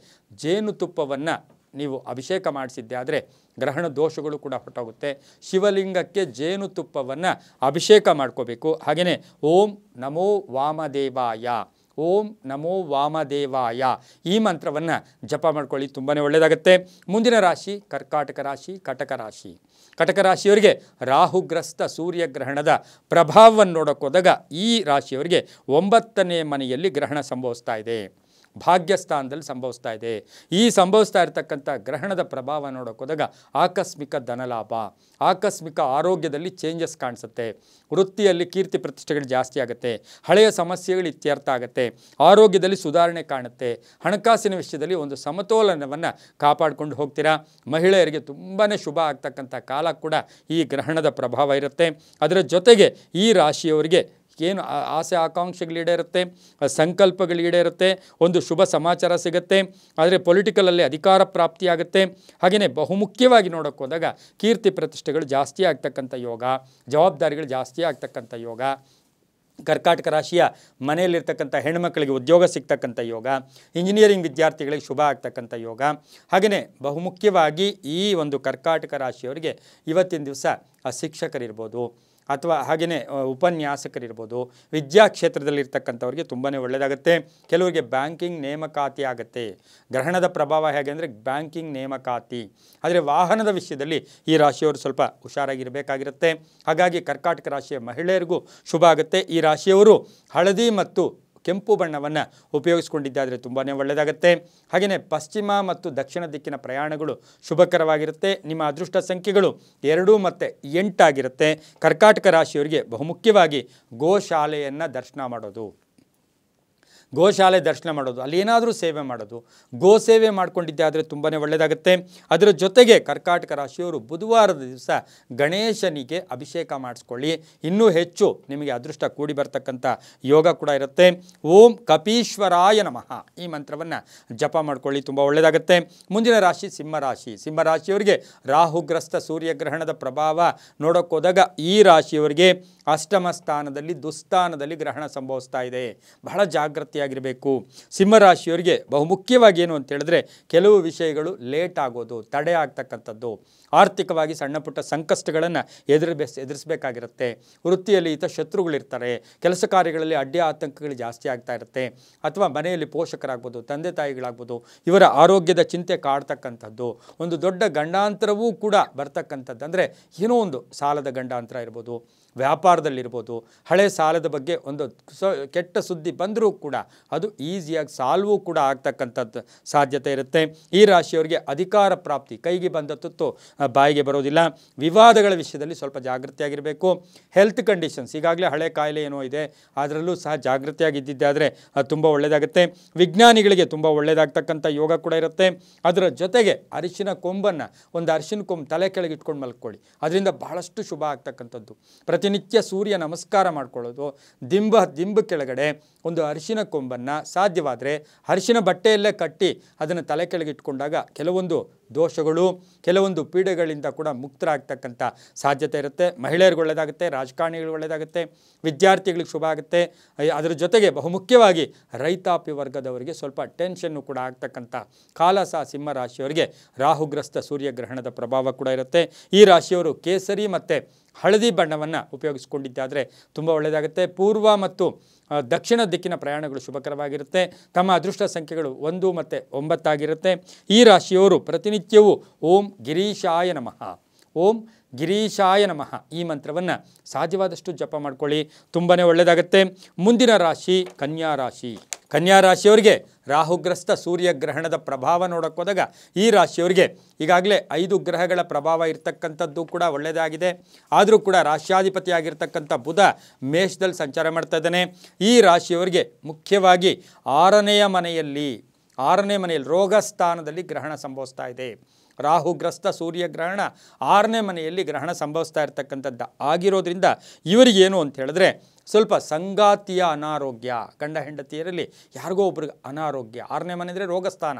Speaker 1: ಜೇನುತುಪ್ಪವನ್ನು ನೀವು ಅಭಿಷೇಕ ಮಾಡಿಸಿದ್ದೆ ಆದರೆ ಗ್ರಹಣ ದೋಷಗಳು ಕೂಡ ಹೊರಟೋಗುತ್ತೆ. ಶಿವಲಿಂಗಕ್ಕೆ ಜೇನುತುಪ್ಪವನ್ನು ಅಭಿಷೇಕ ಮಾಡ್ಕೋಬೇಕು. ಹಾಗೆಯೇ ಓಂ ನಮೋ ವಾಮದೇವಾಯ, ಓಂ ನಮೋ ವಾಮದೇವಾಯ ಈ ಮಂತ್ರವನ್ನು ಜಪ ಮಾಡ್ಕೊಳ್ಳಿ, ತುಂಬಾ ಒಳ್ಳೆಯದಾಗುತ್ತೆ. ಮುಂದಿನ ರಾಶಿ ಕರ್ಕಾಟಕ ರಾಶಿ, ಕಟಕ ರಾಶಿ. ಕಟಕ ರಾಶಿಯವರಿಗೆ ರಾಹುಗ್ರಸ್ತ ಸೂರ್ಯಗ್ರಹಣದ ಪ್ರಭಾವವನ್ನು ನೋಡೋಕೆ ಹೋದಾಗ ಈ ರಾಶಿಯವರಿಗೆ 9ನೇ ಮನೆಯಲ್ಲಿ ಗ್ರಹಣ ಸಂಭವಿಸ್ತಾ ಇದೆ. ಭಾಗ್ಯಸ್ಥಾನದಲ್ಲಿ ಸಂಭವಿಸ್ತಾ ಇದೆ. ಈ ಸಂಭವಿಸ್ತಾ ಇರತಕ್ಕಂಥ ಗ್ರಹಣದ ಪ್ರಭಾವ ನೋಡೋಕೆ ಹೋದಾಗ ಆಕಸ್ಮಿಕ ಧನಲಾಭ, ಆಕಸ್ಮಿಕ ಆರೋಗ್ಯದಲ್ಲಿ ಚೇಂಜಸ್ ಕಾಣಿಸುತ್ತೆ. ವೃತ್ತಿಯಲ್ಲಿ ಕೀರ್ತಿ ಪ್ರತಿಷ್ಠೆಗಳು ಜಾಸ್ತಿ ಆಗುತ್ತೆ. ಹಳೆಯ ಸಮಸ್ಯೆಗಳು ಇತ್ಯರ್ಥ ಆಗುತ್ತೆ. ಆರೋಗ್ಯದಲ್ಲಿ ಸುಧಾರಣೆ ಕಾಣುತ್ತೆ. ಹಣಕಾಸಿನ ವಿಷಯದಲ್ಲಿ ಒಂದು ಸಮತೋಲನವನ್ನು ಕಾಪಾಡಿಕೊಂಡು ಹೋಗ್ತೀರಾ. ಮಹಿಳೆಯರಿಗೆ ತುಂಬಾ ಶುಭ ಆಗ್ತಕ್ಕಂಥ ಕಾಲ ಕೂಡ ಈ ಗ್ರಹಣದ ಪ್ರಭಾವ ಇರುತ್ತೆ. ಅದರ ಜೊತೆಗೆ ಈ ರಾಶಿಯವರಿಗೆ ಏನು ಆಸೆ ಆಕಾಂಕ್ಷೆಗಳು ಈಡೇರುತ್ತೆ, ಸಂಕಲ್ಪಗಳು ಈಡೇರುತ್ತೆ, ಒಂದು ಶುಭ ಸಮಾಚಾರ ಸಿಗುತ್ತೆ. ಆದರೆ ಪೊಲಿಟಿಕಲಲ್ಲಿ ಅಧಿಕಾರ ಪ್ರಾಪ್ತಿಯಾಗುತ್ತೆ. ಹಾಗೆಯೇ ಬಹುಮುಖ್ಯವಾಗಿ ನೋಡೋಕೆ ಹೋದಾಗ ಕೀರ್ತಿ ಪ್ರತಿಷ್ಠೆಗಳು ಜಾಸ್ತಿ ಆಗ್ತಕ್ಕಂಥ ಯೋಗ, ಜವಾಬ್ದಾರಿಗಳು ಜಾಸ್ತಿ ಆಗ್ತಕ್ಕಂಥ ಯೋಗ. ಕರ್ಕಾಟಕ ರಾಶಿಯ ಮನೆಯಲ್ಲಿರ್ತಕ್ಕಂಥ ಹೆಣ್ಣುಮಕ್ಕಳಿಗೆ ಉದ್ಯೋಗ ಸಿಗ್ತಕ್ಕಂಥ ಯೋಗ, ಇಂಜಿನಿಯರಿಂಗ್ ವಿದ್ಯಾರ್ಥಿಗಳಿಗೆ ಶುಭ ಆಗ್ತಕ್ಕಂಥ ಯೋಗ. ಹಾಗೆಯೇ ಬಹುಮುಖ್ಯವಾಗಿ ಈ ಒಂದು ಕರ್ಕಾಟಕ ರಾಶಿಯವರಿಗೆ ಇವತ್ತಿನ ದಿವಸ ಶಿಕ್ಷಕರಿರ್ಬೋದು, ಅಥವಾ ಹಾಗೆಯೇ ಉಪನ್ಯಾಸಕರಿರ್ಬೋದು, ವಿದ್ಯಾ ಕ್ಷೇತ್ರದಲ್ಲಿರ್ತಕ್ಕಂಥವ್ರಿಗೆ ತುಂಬಾ ಒಳ್ಳೆಯದಾಗುತ್ತೆ. ಕೆಲವರಿಗೆ ಬ್ಯಾಂಕಿಂಗ್ ನೇಮಕಾತಿ ಆಗುತ್ತೆ. ಗ್ರಹಣದ ಪ್ರಭಾವ ಹೇಗೆ ಅಂದರೆ ಬ್ಯಾಂಕಿಂಗ್ ನೇಮಕಾತಿ. ಆದರೆ ವಾಹನದ ವಿಷಯದಲ್ಲಿ ಈ ರಾಶಿಯವರು ಸ್ವಲ್ಪ ಹುಷಾರಾಗಿರಬೇಕಾಗಿರುತ್ತೆ. ಹಾಗಾಗಿ ಕರ್ಕಾಟಕ ರಾಶಿಯ ಮಹಿಳೆಯರಿಗೂ ಶುಭ ಆಗುತ್ತೆ. ಈ ರಾಶಿಯವರು ಹಳದಿ ಮತ್ತು ಕೆಂಪು ಬಣ್ಣವನ್ನು ಉಪಯೋಗಿಸ್ಕೊಂಡಿದ್ದಾದರೆ ತುಂಬಾ ಒಳ್ಳೆಯದಾಗುತ್ತೆ. ಹಾಗೆಯೇ ಪಶ್ಚಿಮ ಮತ್ತು ದಕ್ಷಿಣ ದಿಕ್ಕಿನ ಪ್ರಯಾಣಗಳು ಶುಭಕರವಾಗಿರುತ್ತೆ. ನಿಮ್ಮ ಅದೃಷ್ಟ ಸಂಖ್ಯೆಗಳು 2 ಮತ್ತು 8 ಆಗಿರುತ್ತೆ. ಕರ್ಕಾಟಕ ರಾಶಿಯವರಿಗೆ ಬಹುಮುಖ್ಯವಾಗಿ ಗೋಶಾಲೆಯನ್ನು ದರ್ಶನ ಮಾಡೋದು, ಗೋಶಾಲೆ ದರ್ಶನ ಮಾಡೋದು, ಅಲ್ಲಿ ಏನಾದರೂ ಸೇವೆ ಮಾಡೋದು, ಗೋ ಸೇವೆ ಮಾಡಿಕೊಂಡಿದ್ದೆ ಆದರೆ ತುಂಬಾ ಒಳ್ಳೆಯದಾಗುತ್ತೆ. ಅದರ ಜೊತೆಗೆ ಕರ್ಕಾಟಕ ರಾಶಿಯವರು ಬುಧವಾರದ ದಿವಸ ಗಣೇಶನಿಗೆ ಅಭಿಷೇಕ ಮಾಡಿಸ್ಕೊಳ್ಳಿ. ಇನ್ನೂ ಹೆಚ್ಚು ನಿಮಗೆ ಅದೃಷ್ಟ ಕೂಡಿ ಬರ್ತಕ್ಕಂಥ ಯೋಗ ಕೂಡ ಇರುತ್ತೆ. ಓಂ ಕಪೀಶ್ವರಾಯ ನಮಃ ಈ ಮಂತ್ರವನ್ನು ಜಪ ಮಾಡ್ಕೊಳ್ಳಿ, ತುಂಬ ಒಳ್ಳೆಯದಾಗುತ್ತೆ. ಮುಂದಿನ ರಾಶಿ ಸಿಂಹರಾಶಿ. ಸಿಂಹರಾಶಿಯವರಿಗೆ ರಾಹುಗ್ರಸ್ತ ಸೂರ್ಯಗ್ರಹಣದ ಪ್ರಭಾವ ನೋಡೋಕ್ಕೋದಾಗ ಈ ರಾಶಿಯವರಿಗೆ ಅಷ್ಟಮ ಸ್ಥಾನದಲ್ಲಿ ದುಸ್ಥಾನದಲ್ಲಿ ಗ್ರಹಣ ಸಂಭವಿಸ್ತಾ ಇದೆ. ಬಹಳ ಜಾಗೃತಿಯಾಗಿರಬೇಕು. ಸಿಂಹರಾಶಿಯವರಿಗೆ ಬಹುಮುಖ್ಯವಾಗಿ ಏನು ಅಂತ ಹೇಳಿದ್ರೆ ಕೆಲವು ವಿಷಯಗಳು ಲೇಟ್ ಆಗೋದು, ತಡೆ ಆಗ್ತಕ್ಕಂಥದ್ದು, ಆರ್ಥಿಕವಾಗಿ ಸಣ್ಣ ಪುಟ್ಟ ಸಂಕಷ್ಟಗಳನ್ನು ಎದುರಿಸಬೇಕಾಗಿರುತ್ತೆ. ವೃತ್ತಿಯಲ್ಲಿ ಶತ್ರುಗಳಿರ್ತಾರೆ, ಕೆಲಸ ಕಾರ್ಯಗಳಲ್ಲಿ ಅಡ್ಡಿ ಆತಂಕಗಳು ಜಾಸ್ತಿ ಆಗ್ತಾ ಇರುತ್ತೆ. ಅಥವಾ ಮನೆಯಲ್ಲಿ ಪೋಷಕರಾಗ್ಬೋದು, ತಂದೆ ತಾಯಿಗಳಾಗ್ಬೋದು, ಇವರ ಆರೋಗ್ಯದ ಚಿಂತೆ ಕಾಡ್ತಕ್ಕಂಥದ್ದು, ಒಂದು ದೊಡ್ಡ ಗಂಡಾಂತರವೂ ಕೂಡ ಬರ್ತಕ್ಕಂಥದ್ದು. ಅಂದರೆ ಏನೋ ಒಂದು ಸಾಲದ ಗಂಡಾಂತರ ಇರ್ಬೋದು, ವ್ಯಾಪಾರದಲ್ಲಿರ್ಬೋದು, ಹಳೆ ಸಾಲದ ಬಗ್ಗೆ ಒಂದು ಕೆಟ್ಟ ಸುದ್ದಿ ಬಂದರೂ ಕೂಡ ಅದು ಈಸಿಯಾಗಿ ಸಾಲ್ವೂ ಕೂಡ ಆಗ್ತಕ್ಕಂಥದ್ದು ಸಾಧ್ಯತೆ ಇರುತ್ತೆ. ಈ ರಾಶಿಯವರಿಗೆ ಅಧಿಕಾರ ಪ್ರಾಪ್ತಿ, ಕೈಗೆ ಬಂದ ತುತ್ತು ಬಾಯಿಗೆ ಬರೋದಿಲ್ಲ. ವಿವಾದಗಳ ವಿಷಯದಲ್ಲಿ ಸ್ವಲ್ಪ ಜಾಗೃತಿಯಾಗಿರಬೇಕು. ಹೆಲ್ತ್ ಕಂಡೀಷನ್ಸ್, ಈಗಾಗಲೇ ಹಳೆ ಕಾಯಿಲೆ ಏನೋ ಇದೆ, ಅದರಲ್ಲೂ ಸಹ ಜಾಗೃತಿಯಾಗಿದ್ದಿದ್ದಾದರೆ ಅದು ತುಂಬ ಒಳ್ಳೆಯದಾಗುತ್ತೆ. ವಿಜ್ಞಾನಿಗಳಿಗೆ ತುಂಬ ಒಳ್ಳೆಯದಾಗ್ತಕ್ಕಂಥ ಯೋಗ ಕೂಡ ಇರುತ್ತೆ. ಅದರ ಜೊತೆಗೆ ಅರಿಶಿನ ಕೊಂಬನ್ನು, ಒಂದು ಅರಿಶಿನ ಕೊಂಬು ತಲೆ ಕೆಳಗೆ ಇಟ್ಕೊಂಡು ಮಲ್ಕೊಳ್ಳಿ, ಅದರಿಂದ ಬಹಳಷ್ಟು ಶುಭ ಆಗ್ತಕ್ಕಂಥದ್ದು. ಪ್ರತಿನಿತ್ಯ ಸೂರ್ಯ ನಮಸ್ಕಾರ ಮಾಡ್ಕೊಳ್ಳೋದು, ದಿಂಬ ಕೆಳಗಡೆ ಒಂದು ಅರಿಶಿನ ಕೊಂಬನ್ನು ಸಾಧ್ಯವಾದರೆ ಅರಿಶಿನ ಬಟ್ಟೆಯಲ್ಲೇ ಕಟ್ಟಿ ಅದನ್ನು ತಲೆ ಕೆಳಗೆ ಇಟ್ಕೊಂಡಾಗ ಕೆಲವೊಂದು ದೋಷಗಳು, ಕೆಲವೊಂದು ಪೀಡೆಗಳಿಂದ ಕೂಡ ಮುಕ್ತರಾಗ್ತಕ್ಕಂಥ ಸಾಧ್ಯತೆ ಇರುತ್ತೆ. ಮಹಿಳೆಯರಿಗೆ ಒಳ್ಳೆಯದಾಗುತ್ತೆ, ರಾಜಕಾರಣಿಗಳಿಗೆ ಒಳ್ಳೆಯದಾಗುತ್ತೆ, ವಿದ್ಯಾರ್ಥಿಗಳಿಗೆ ಶುಭ ಆಗುತ್ತೆ. ಅದರ ಜೊತೆಗೆ ಬಹುಮುಖ್ಯವಾಗಿ ರೈತಾಪಿ ವರ್ಗದವರಿಗೆ ಸ್ವಲ್ಪ ಟೆನ್ಷನ್ನು ಕೂಡ ಆಗ್ತಕ್ಕಂಥ ಕಾಲ ಸಹ ಸಿಂಹ ರಾಶಿಯವರಿಗೆ ರಾಹುಗ್ರಸ್ತ ಸೂರ್ಯಗ್ರಹಣದ ಪ್ರಭಾವ ಕೂಡ ಇರುತ್ತೆ. ಈ ರಾಶಿಯವರು ಕೇಸರಿ ಮತ್ತು ಹಳದಿ ಬಣ್ಣವನ್ನು ಉಪಯೋಗಿಸಿಕೊಂಡಿದ್ದಾದರೆ ತುಂಬ ಒಳ್ಳೆಯದಾಗುತ್ತೆ. ಪೂರ್ವ ಮತ್ತು ದಕ್ಷಿಣ ದಿಕ್ಕಿನ ಪ್ರಯಾಣಗಳು ಶುಭಕರವಾಗಿರುತ್ತೆ. ತಮ್ಮ ಅದೃಷ್ಟ ಸಂಖ್ಯೆಗಳು 1 ಮತ್ತು 9 ಆಗಿರುತ್ತೆ. ಈ ರಾಶಿಯವರು ಪ್ರತಿನಿತ್ಯವೂ ಓಂ ಗಿರೀಶಾಯ ನಮಃ, ಓಂ ಗಿರೀಶಾಯ ನಮಃ ಈ ಮಂತ್ರವನ್ನು ಸಾಧ್ಯವಾದಷ್ಟು ಜಪ ಮಾಡ್ಕೊಳ್ಳಿ, ತುಂಬಾ ಒಳ್ಳೆಯದಾಗುತ್ತೆ. ಮುಂದಿನ ರಾಶಿ ಕನ್ಯಾ ರಾಶಿ. ಕನ್ಯಾ ರಾಶಿಯವರಿಗೆ ರಾಹುಗ್ರಸ್ತ ಸೂರ್ಯಗ್ರಹಣದ ಪ್ರಭಾವ ನೋಡೋಕ್ಕೋದಾಗ ಈ ರಾಶಿಯವರಿಗೆ ಈಗಾಗಲೇ 5 ಗ್ರಹಗಳ ಪ್ರಭಾವ ಇರತಕ್ಕಂಥದ್ದು ಕೂಡ ಒಳ್ಳೆಯದಾಗಿದೆ. ಆದರೂ ಕೂಡ ರಾಶ್ಯಾಧಿಪತಿಯಾಗಿರ್ತಕ್ಕಂಥ ಬುಧ ಮೇಷದಲ್ಲಿ ಸಂಚಾರ ಮಾಡ್ತಾ ಇದ್ದಾನೆ. ಈ ರಾಶಿಯವರಿಗೆ ಮುಖ್ಯವಾಗಿ 6ನೇ ಮನೆಯಲ್ಲಿ ರೋಗ ಸ್ಥಾನದಲ್ಲಿ ಗ್ರಹಣ ಸಂಭವಿಸ್ತಾ ಇದೆ. ರಾಹುಗ್ರಸ್ತ ಸೂರ್ಯಗ್ರಹಣ 6ನೇ ಮನೆಯಲ್ಲಿ ಗ್ರಹಣ ಸಂಭವಿಸ್ತಾ ಇರತಕ್ಕಂಥದ್ದು ಆಗಿರೋದ್ರಿಂದ ಇವರಿಗೇನು ಅಂತ ಹೇಳಿದ್ರೆ ಸ್ವಲ್ಪ ಸಂಗಾತಿಯ ಅನಾರೋಗ್ಯ, ಗಂಡ ಹೆಂಡತಿಯರಲ್ಲಿ ಯಾರಿಗೋ ಒಬ್ರಿಗೆ ಅನಾರೋಗ್ಯ. 6ನೇ ಮನೆ ಅಂದರೆ ರೋಗಸ್ಥಾನ.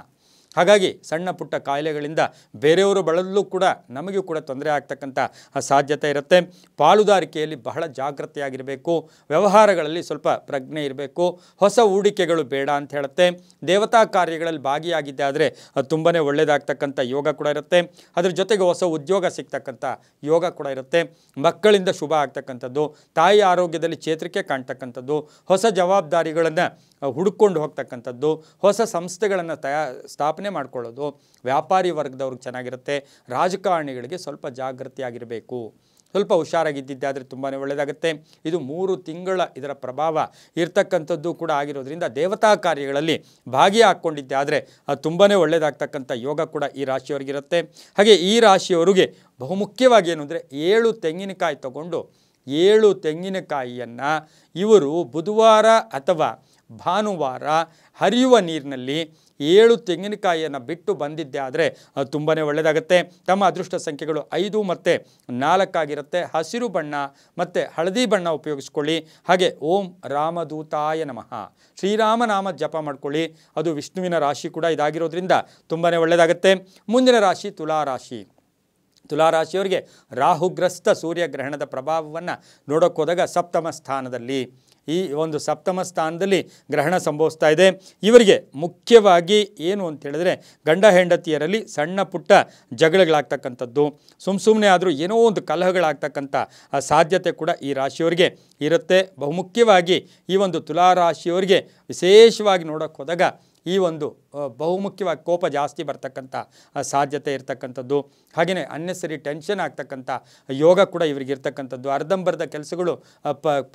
Speaker 1: ಹಾಗಾಗಿ ಸಣ್ಣ ಪುಟ್ಟ ಕಾಯಿಲೆಗಳಿಂದ ಬೇರೆಯವರು ಬಳಲೂ ಕೂಡ ನಮಗೂ ಕೂಡ ತೊಂದರೆ ಆಗ್ತಕ್ಕಂಥ ಸಾಧ್ಯತೆ ಇರುತ್ತೆ. ಪಾಲುದಾರಿಕೆಯಲ್ಲಿ ಬಹಳ ಜಾಗೃತಿಯಾಗಿರಬೇಕು. ವ್ಯವಹಾರಗಳಲ್ಲಿ ಸ್ವಲ್ಪ ಪ್ರಜ್ಞೆ ಇರಬೇಕು. ಹೊಸ ಹೂಡಿಕೆಗಳು ಬೇಡ ಅಂತ ಹೇಳುತ್ತೆ. ದೇವತಾ ಕಾರ್ಯಗಳಲ್ಲಿ ಭಾಗಿಯಾಗಿದ್ದೆ ಆದರೆ ಅದು ತುಂಬಾ ಒಳ್ಳೆಯದಾಗ್ತಕ್ಕಂಥ ಯೋಗ ಕೂಡ ಇರುತ್ತೆ. ಅದ್ರ ಜೊತೆಗೆ ಹೊಸ ಉದ್ಯೋಗ ಸಿಗ್ತಕ್ಕಂಥ ಯೋಗ ಕೂಡ ಇರುತ್ತೆ. ಮಕ್ಕಳಿಂದ ಶುಭ ಆಗ್ತಕ್ಕಂಥದ್ದು, ತಾಯಿ ಆರೋಗ್ಯದಲ್ಲಿ ಚೇತರಿಕೆ ಕಾಣ್ತಕ್ಕಂಥದ್ದು, ಹೊಸ ಜವಾಬ್ದಾರಿಗಳನ್ನು ಹುಡುಕೊಂಡು ಹೋಗ್ತಕ್ಕಂಥದ್ದು, ಹೊಸ ಸಂಸ್ಥೆಗಳನ್ನು ಸ್ಥಾಪನೆ ಮಾಡ್ಕೊಳ್ಳೋದು, ವ್ಯಾಪಾರಿ ವರ್ಗದವ್ರಿಗೆ ಚೆನ್ನಾಗಿರುತ್ತೆ. ರಾಜಕಾರಣಿಗಳಿಗೆ ಸ್ವಲ್ಪ ಜಾಗೃತಿಯಾಗಿರಬೇಕು, ಸ್ವಲ್ಪ ಹುಷಾರಾಗಿದ್ದಿದ್ದಾದರೆ ತುಂಬಾ ಒಳ್ಳೆಯದಾಗುತ್ತೆ. ಇದು 3 ತಿಂಗಳ ಇದರ ಪ್ರಭಾವ ಇರ್ತಕ್ಕಂಥದ್ದು ಕೂಡ ಆಗಿರೋದ್ರಿಂದ ದೇವತಾ ಕಾರ್ಯಗಳಲ್ಲಿ ಭಾಗಿಯಾಗಿಕೊಂಡಿದ್ದೆ ಆದರೆ ಅದು ತುಂಬಾ ಒಳ್ಳೆಯದಾಗ್ತಕ್ಕಂಥ ಯೋಗ ಕೂಡ ಈ ರಾಶಿಯವರಿಗಿರುತ್ತೆ. ಹಾಗೆ ಈ ರಾಶಿಯವರಿಗೆ ಬಹುಮುಖ್ಯವಾಗಿ ಏನು ಅಂದರೆ 7 ತೆಂಗಿನಕಾಯಿ ತಗೊಂಡು 7 ತೆಂಗಿನಕಾಯಿಯನ್ನು ಇವರು ಬುಧವಾರ ಅಥವಾ ಭಾನುವಾರ ಹರಿಯುವ ನೀರಿನಲ್ಲಿ 7 ತೆಂಗಿನಕಾಯಿಯನ್ನು ಬಿಟ್ಟು ಬಂದಿದ್ದೆ ಆದರೆ ಅದು ತುಂಬಾ ಒಳ್ಳೆಯದಾಗುತ್ತೆ. ತಮ್ಮ ಅದೃಷ್ಟ ಸಂಖ್ಯೆಗಳು 5 ಮತ್ತು 4 ಆಗಿರುತ್ತೆ. ಹಸಿರು ಬಣ್ಣ ಮತ್ತು ಹಳದಿ ಬಣ್ಣ ಉಪಯೋಗಿಸ್ಕೊಳ್ಳಿ. ಹಾಗೆ ಓಂ ರಾಮದೂತಾಯ ನಮಃ ಶ್ರೀರಾಮನಾಮ ಜಪ ಮಾಡ್ಕೊಳ್ಳಿ. ಅದು ವಿಷ್ಣುವಿನ ರಾಶಿ ಕೂಡ ಇದಾಗಿರೋದ್ರಿಂದ ತುಂಬಾ ಒಳ್ಳೆಯದಾಗುತ್ತೆ. ಮುಂದಿನ ರಾಶಿ ತುಲಾರಾಶಿ. ತುಲಾರಾಶಿಯವರಿಗೆ ರಾಹುಗ್ರಸ್ತ ಸೂರ್ಯಗ್ರಹಣದ ಪ್ರಭಾವವನ್ನು ನೋಡೋಕ್ಕೋದಾಗ 7ಮ ಸ್ಥಾನದಲ್ಲಿ ಈ ಒಂದು ಸಪ್ತಮ ಸ್ಥಾನದಲ್ಲಿ ಗ್ರಹಣ ಸಂಭವಿಸ್ತಾ ಇದೆ. ಇವರಿಗೆ ಮುಖ್ಯವಾಗಿ ಏನು ಅಂತ ಹೇಳಿದ್ರೆ ಗಂಡ ಹೆಂಡತಿಯರಲ್ಲಿ ಸಣ್ಣ ಪುಟ್ಟ ಜಗಳಗಳಾಗ್ತಕ್ಕಂಥದ್ದು, ಸುಮ್ಮನೆ ಆದರೂ ಏನೋ ಒಂದು ಕಲಹಗಳಾಗ್ತಕ್ಕಂಥ ಸಾಧ್ಯತೆ ಕೂಡ ಈ ರಾಶಿಯವರಿಗೆ ಇರುತ್ತೆ. ಬಹುಮುಖ್ಯವಾಗಿ ಈ ಒಂದು ತುಲಾ ರಾಶಿಯವರಿಗೆ ವಿಶೇಷವಾಗಿ ನೋಡೋಕ್ಕೆ ಹೋದಾಗ ಈ ಒಂದು ಬಹುಮುಖ್ಯವಾಗಿ ಕೋಪ ಜಾಸ್ತಿ ಬರ್ತಕ್ಕಂಥ ಸಾಧ್ಯತೆ ಇರ್ತಕ್ಕಂಥದ್ದು, ಹಾಗೆಯೇ ಅನ್ನೆಸರಿ ಟೆನ್ಷನ್ ಆಗ್ತಕ್ಕಂಥ ಯೋಗ ಕೂಡ ಇವರಿಗೆ ಇರ್ತಕ್ಕಂಥದ್ದು, ಅರ್ಧಂಬರ್ಧ ಕೆಲಸಗಳು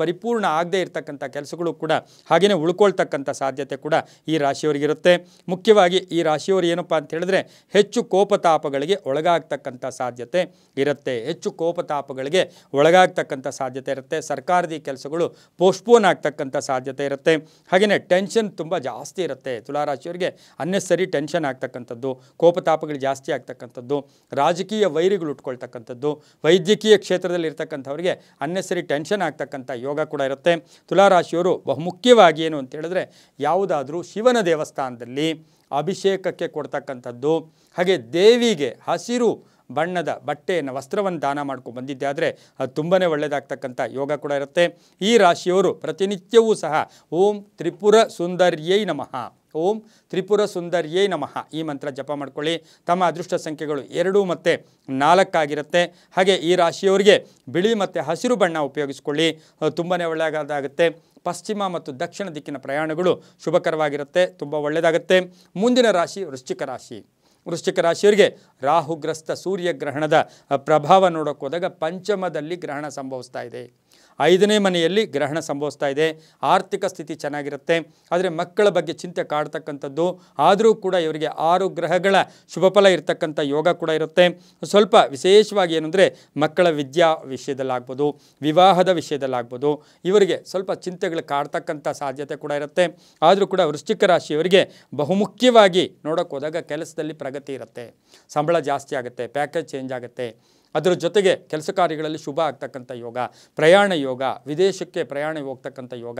Speaker 1: ಪರಿಪೂರ್ಣ ಆಗದೇ ಇರತಕ್ಕಂಥ ಕೆಲಸಗಳು ಕೂಡ ಹಾಗೆಯೇ ಉಳ್ಕೊಳ್ತಕ್ಕಂಥ ಸಾಧ್ಯತೆ ಕೂಡ ಈ ರಾಶಿಯವರಿಗಿರುತ್ತೆ. ಮುಖ್ಯವಾಗಿ ಈ ರಾಶಿಯವರು ಏನಪ್ಪ ಅಂತ ಹೇಳಿದ್ರೆ ಹೆಚ್ಚು ಕೋಪತಾಪಗಳಿಗೆ ಒಳಗಾಗ್ತಕ್ಕಂಥ ಸಾಧ್ಯತೆ ಇರುತ್ತೆ. ಹೆಚ್ಚು ಕೋಪತಾಪಗಳಿಗೆ ಒಳಗಾಗ್ತಕ್ಕಂಥ ಸಾಧ್ಯತೆ ಇರುತ್ತೆ. ಸರ್ಕಾರದ ಕೆಲಸಗಳು ಪೋಸ್ಟ್ಪೋನ್ ಆಗ್ತಕ್ಕಂಥ ಸಾಧ್ಯತೆ ಇರುತ್ತೆ. ಹಾಗೆಯೇ ಟೆನ್ಷನ್ ತುಂಬ ಜಾಸ್ತಿ ಇರುತ್ತೆ. ತುಲಾರಾಶಿಯವರಿಗೆ ಅನ್ನೆಸರಿ ಟೆನ್ಷನ್ ಆಗ್ತಕ್ಕಂಥದ್ದು, ಕೋಪತಾಪಗಳು ಜಾಸ್ತಿ ಆಗ್ತಕ್ಕಂಥದ್ದು, ರಾಜಕೀಯ ವೈರಿಗಳು ಉಟ್ಕೊಳ್ತಕ್ಕಂಥದ್ದು, ವೈದ್ಯಕೀಯ ಕ್ಷೇತ್ರದಲ್ಲಿ ಇರ್ತಕ್ಕಂಥವ್ರಿಗೆ ಅನ್ನೆಸರಿ ಟೆನ್ಷನ್ ಆಗ್ತಕ್ಕಂಥ ಯೋಗ ಕೂಡ ಇರುತ್ತೆ. ತುಲಾರಾಶಿಯವರು ಬಹುಮುಖ್ಯವಾಗಿ ಏನು ಅಂತ ಹೇಳಿದ್ರೆ ಯಾವುದಾದ್ರೂ ಶಿವನ ದೇವಸ್ಥಾನದಲ್ಲಿ ಅಭಿಷೇಕಕ್ಕೆ ಕೊಡ್ತಕ್ಕಂಥದ್ದು, ಹಾಗೆ ದೇವಿಗೆ ಹಸಿರು ಬಣ್ಣದ ಬಟ್ಟೆಯನ್ನು ವಸ್ತ್ರವನ್ನು ದಾನ ಮಾಡ್ಕೊಂಡು ಬಂದಿದ್ದೆ ಆದರೆ ಅದು ತುಂಬಾ ಒಳ್ಳೆಯದಾಗ್ತಕ್ಕಂಥ ಯೋಗ ಕೂಡ ಇರುತ್ತೆ. ಈ ರಾಶಿಯವರು ಪ್ರತಿನಿತ್ಯವೂ ಸಹ ಓಂ ತ್ರಿಪುರ ಸುಂದರ್ಯೈ ನಮಃ, ಓಂ ತ್ರಿಪುರ ಸುಂದರ್ಯೈ ನಮಃ ಈ ಮಂತ್ರ ಜಪ ಮಾಡ್ಕೊಳ್ಳಿ. ತಮ್ಮ ಅದೃಷ್ಟ ಸಂಖ್ಯೆಗಳು 2 ಮತ್ತು 4 ಆಗಿರುತ್ತೆ. ಹಾಗೆ ಈ ರಾಶಿಯವರಿಗೆ ಬಿಳಿ ಮತ್ತು ಹಸಿರು ಬಣ್ಣ ಉಪಯೋಗಿಸ್ಕೊಳ್ಳಿ, ತುಂಬಾ ಒಳ್ಳೆಯದಾಗುತ್ತೆ. ಪಶ್ಚಿಮ ಮತ್ತು ದಕ್ಷಿಣ ದಿಕ್ಕಿನ ಪ್ರಯಾಣಗಳು ಶುಭಕರವಾಗಿರುತ್ತೆ, ತುಂಬ ಒಳ್ಳೆಯದಾಗುತ್ತೆ. ಮುಂದಿನ ರಾಶಿ ವೃಶ್ಚಿಕ ರಾಶಿ. ವೃಶ್ಚಿಕ ರಾಶಿಯವರಿಗೆ ರಾಹುಗ್ರಸ್ತ ಸೂರ್ಯಗ್ರಹಣದ ಪ್ರಭಾವ ನೋಡೋಕೆ ಹೋದಾಗ ಪಂಚಮದಲ್ಲಿ ಗ್ರಹಣ ಸಂಭವಿಸ್ತಾ ಇದೆ. 5ನೇ ಮನೆಯಲ್ಲಿ ಗ್ರಹಣ ಸಂಭವಿಸ್ತಾ ಇದೆ. ಆರ್ಥಿಕ ಸ್ಥಿತಿ ಚೆನ್ನಾಗಿರುತ್ತೆ, ಆದರೆ ಮಕ್ಕಳ ಬಗ್ಗೆ ಚಿಂತೆ ಕಾಡ್ತಕ್ಕಂಥದ್ದು. ಆದರೂ ಕೂಡ ಇವರಿಗೆ 6 ಗ್ರಹಗಳ ಶುಭಫಲ ಇರತಕ್ಕಂಥ ಯೋಗ ಕೂಡ ಇರುತ್ತೆ. ಸ್ವಲ್ಪ ವಿಶೇಷವಾಗಿ ಏನಂದರೆ ಮಕ್ಕಳ ವಿದ್ಯಾ ವಿಷಯದಲ್ಲಾಗ್ಬೋದು, ವಿವಾಹದ ವಿಷಯದಲ್ಲಾಗ್ಬೋದು, ಇವರಿಗೆ ಸ್ವಲ್ಪ ಚಿಂತೆಗಳು ಕಾಡ್ತಕ್ಕಂಥ ಸಾಧ್ಯತೆ ಕೂಡ ಇರುತ್ತೆ. ಆದರೂ ಕೂಡ ವೃಶ್ಚಿಕ ರಾಶಿಯವರಿಗೆ ಬಹುಮುಖ್ಯವಾಗಿ ನೋಡೋಕೆ ಹೋದಾಗ ಕೆಲಸದಲ್ಲಿ ಪ್ರಗತಿ ಇರುತ್ತೆ, ಸಂಬಳ ಜಾಸ್ತಿ ಆಗುತ್ತೆ, ಪ್ಯಾಕೇಜ್ ಚೇಂಜ್ ಆಗುತ್ತೆ. ಅದರ ಜೊತೆಗೆ ಕೆಲಸ ಕಾರ್ಯಗಳಲ್ಲಿ ಶುಭ ಆಗ್ತಕ್ಕಂಥ ಯೋಗ, ಪ್ರಯಾಣ ಯೋಗ, ವಿದೇಶಕ್ಕೆ ಪ್ರಯಾಣ ಹೋಗ್ತಕ್ಕಂಥ ಯೋಗ,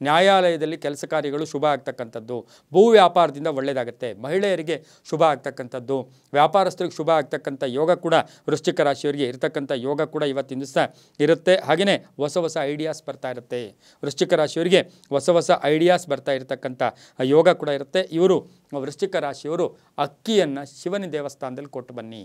Speaker 1: ನ್ಯಾಯಾಲಯದಲ್ಲಿ ಕೆಲಸ ಕಾರ್ಯಗಳು ಶುಭ ಆಗ್ತಕ್ಕಂಥದ್ದು, ಭೂ ವ್ಯಾಪಾರದಿಂದ ಒಳ್ಳೆಯದಾಗುತ್ತೆ, ಮಹಿಳೆಯರಿಗೆ ಶುಭ ಆಗ್ತಕ್ಕಂಥದ್ದು, ವ್ಯಾಪಾರಸ್ಥರಿಗೆ ಶುಭ ಆಗ್ತಕ್ಕಂಥ ಯೋಗ ಕೂಡ ವೃಶ್ಚಿಕ ರಾಶಿಯವರಿಗೆ ಇರತಕ್ಕಂಥ ಯೋಗ ಕೂಡ ಇವತ್ತಿನ ದಿವಸ ಇರುತ್ತೆ. ಹಾಗೆಯೇ ಹೊಸ ಹೊಸ ಐಡಿಯಾಸ್ ಬರ್ತಾ ಇರುತ್ತೆ. ವೃಶ್ಚಿಕ ರಾಶಿಯವರಿಗೆ ಹೊಸ ಐಡಿಯಾಸ್ ಬರ್ತಾ ಇರತಕ್ಕಂಥ ಯೋಗ ಕೂಡ ಇರುತ್ತೆ. ಇವರು ವೃಶ್ಚಿಕ ರಾಶಿಯವರು ಅಕ್ಕಿಯನ್ನು ಶಿವನ ದೇವಸ್ಥಾನದಲ್ಲಿ ಕೊಟ್ಟು ಬನ್ನಿ,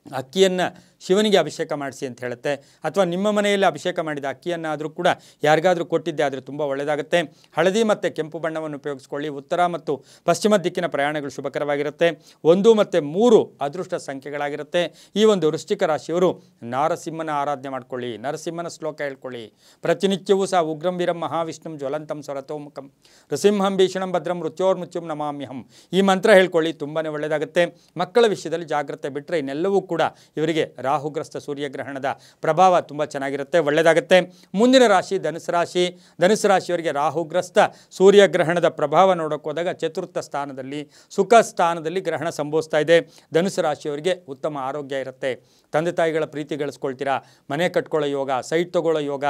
Speaker 1: ಅಕ್ಕಿಯನ್ನು ಶಿವನಿಗೆ ಅಭಿಷೇಕ ಮಾಡಿಸಿ ಅಂತ ಹೇಳುತ್ತೆ. ಅಥವಾ ನಿಮ್ಮ ಮನೆಯಲ್ಲಿ ಅಭಿಷೇಕ ಮಾಡಿದ ಅಕ್ಕಿಯನ್ನು ಆದರೂ ಕೂಡ ಯಾರಿಗಾದರೂ ಕೊಟ್ಟಿದ್ದೆ ಆದರೆ ತುಂಬ ಒಳ್ಳೆಯದಾಗುತ್ತೆ. ಹಳದಿ ಮತ್ತು ಕೆಂಪು ಬಣ್ಣವನ್ನು ಉಪಯೋಗಿಸ್ಕೊಳ್ಳಿ. ಉತ್ತರ ಮತ್ತು ಪಶ್ಚಿಮ ದಿಕ್ಕಿನ ಪ್ರಯಾಣಗಳು ಶುಭಕರವಾಗಿರುತ್ತೆ. 1 ಮತ್ತು 3 ಅದೃಷ್ಟ ಸಂಖ್ಯೆಗಳಾಗಿರುತ್ತೆ. ಈ ಒಂದು ವೃಶ್ಚಿಕ ರಾಶಿಯವರು ನಾರಸಿಂಹನ ಆರಾಧನೆ ಮಾಡ್ಕೊಳ್ಳಿ, ನರಸಿಂಹನ ಶ್ಲೋಕ ಹೇಳ್ಕೊಳ್ಳಿ. ಪ್ರತಿನಿತ್ಯವೂ ಸಹ ಉಗ್ರಂ ವೀರಂ ಮಹಾವಿಷ್ಣುಂ ಜ್ವಲಂತಂ ಸ್ವರತೋಮುಖಂ ನೃಸಿಂಹಂ ಭೀಷಣಂ ಭದ್ರಂ ಮೃತ್ಯೋರ್ಮೃತ್ಯುಂ ನಮಾಮ್ಯಹಂ ಈ ಮಂತ್ರ ಹೇಳ್ಕೊಳ್ಳಿ, ತುಂಬಾ ಒಳ್ಳೆಯದಾಗುತ್ತೆ. ಮಕ್ಕಳ ವಿಷಯದಲ್ಲಿ ಜಾಗ್ರತೆ ಬಿಟ್ಟರೆ ಇನ್ನೆಲ್ಲವೂ ಕೂಡ ಇವರಿಗೆ ರಾಹುಗ್ರಸ್ತ ಸೂರ್ಯಗ್ರಹಣದ ಪ್ರಭಾವ ತುಂಬ ಚೆನ್ನಾಗಿರುತ್ತೆ, ಒಳ್ಳೆಯದಾಗುತ್ತೆ. ಮುಂದಿನ ರಾಶಿ ಧನುಸು ರಾಶಿ. ಧನುಸು ರಾಶಿಯವರಿಗೆ ರಾಹುಗ್ರಸ್ತ ಸೂರ್ಯಗ್ರಹಣದ ಪ್ರಭಾವ ನೋಡೋಕೆ ಹೋದಾಗ ಚತುರ್ಥ ಸ್ಥಾನದಲ್ಲಿ ಸುಖ ಸ್ಥಾನದಲ್ಲಿ ಗ್ರಹಣ ಸಂಭವಿಸ್ತಾ ಇದೆ. ಧನುಸು ರಾಶಿಯವರಿಗೆ ಉತ್ತಮ ಆರೋಗ್ಯ ಇರುತ್ತೆ, ತಂದೆ ತಾಯಿಗಳ ಪ್ರೀತಿ ಗಳಿಸ್ಕೊಳ್ತೀರಾ, ಮನೆ ಕಟ್ಕೊಳ್ಳೋ ಯೋಗ, ಸೈಟ್ ತಗೊಳ್ಳೋ ಯೋಗ,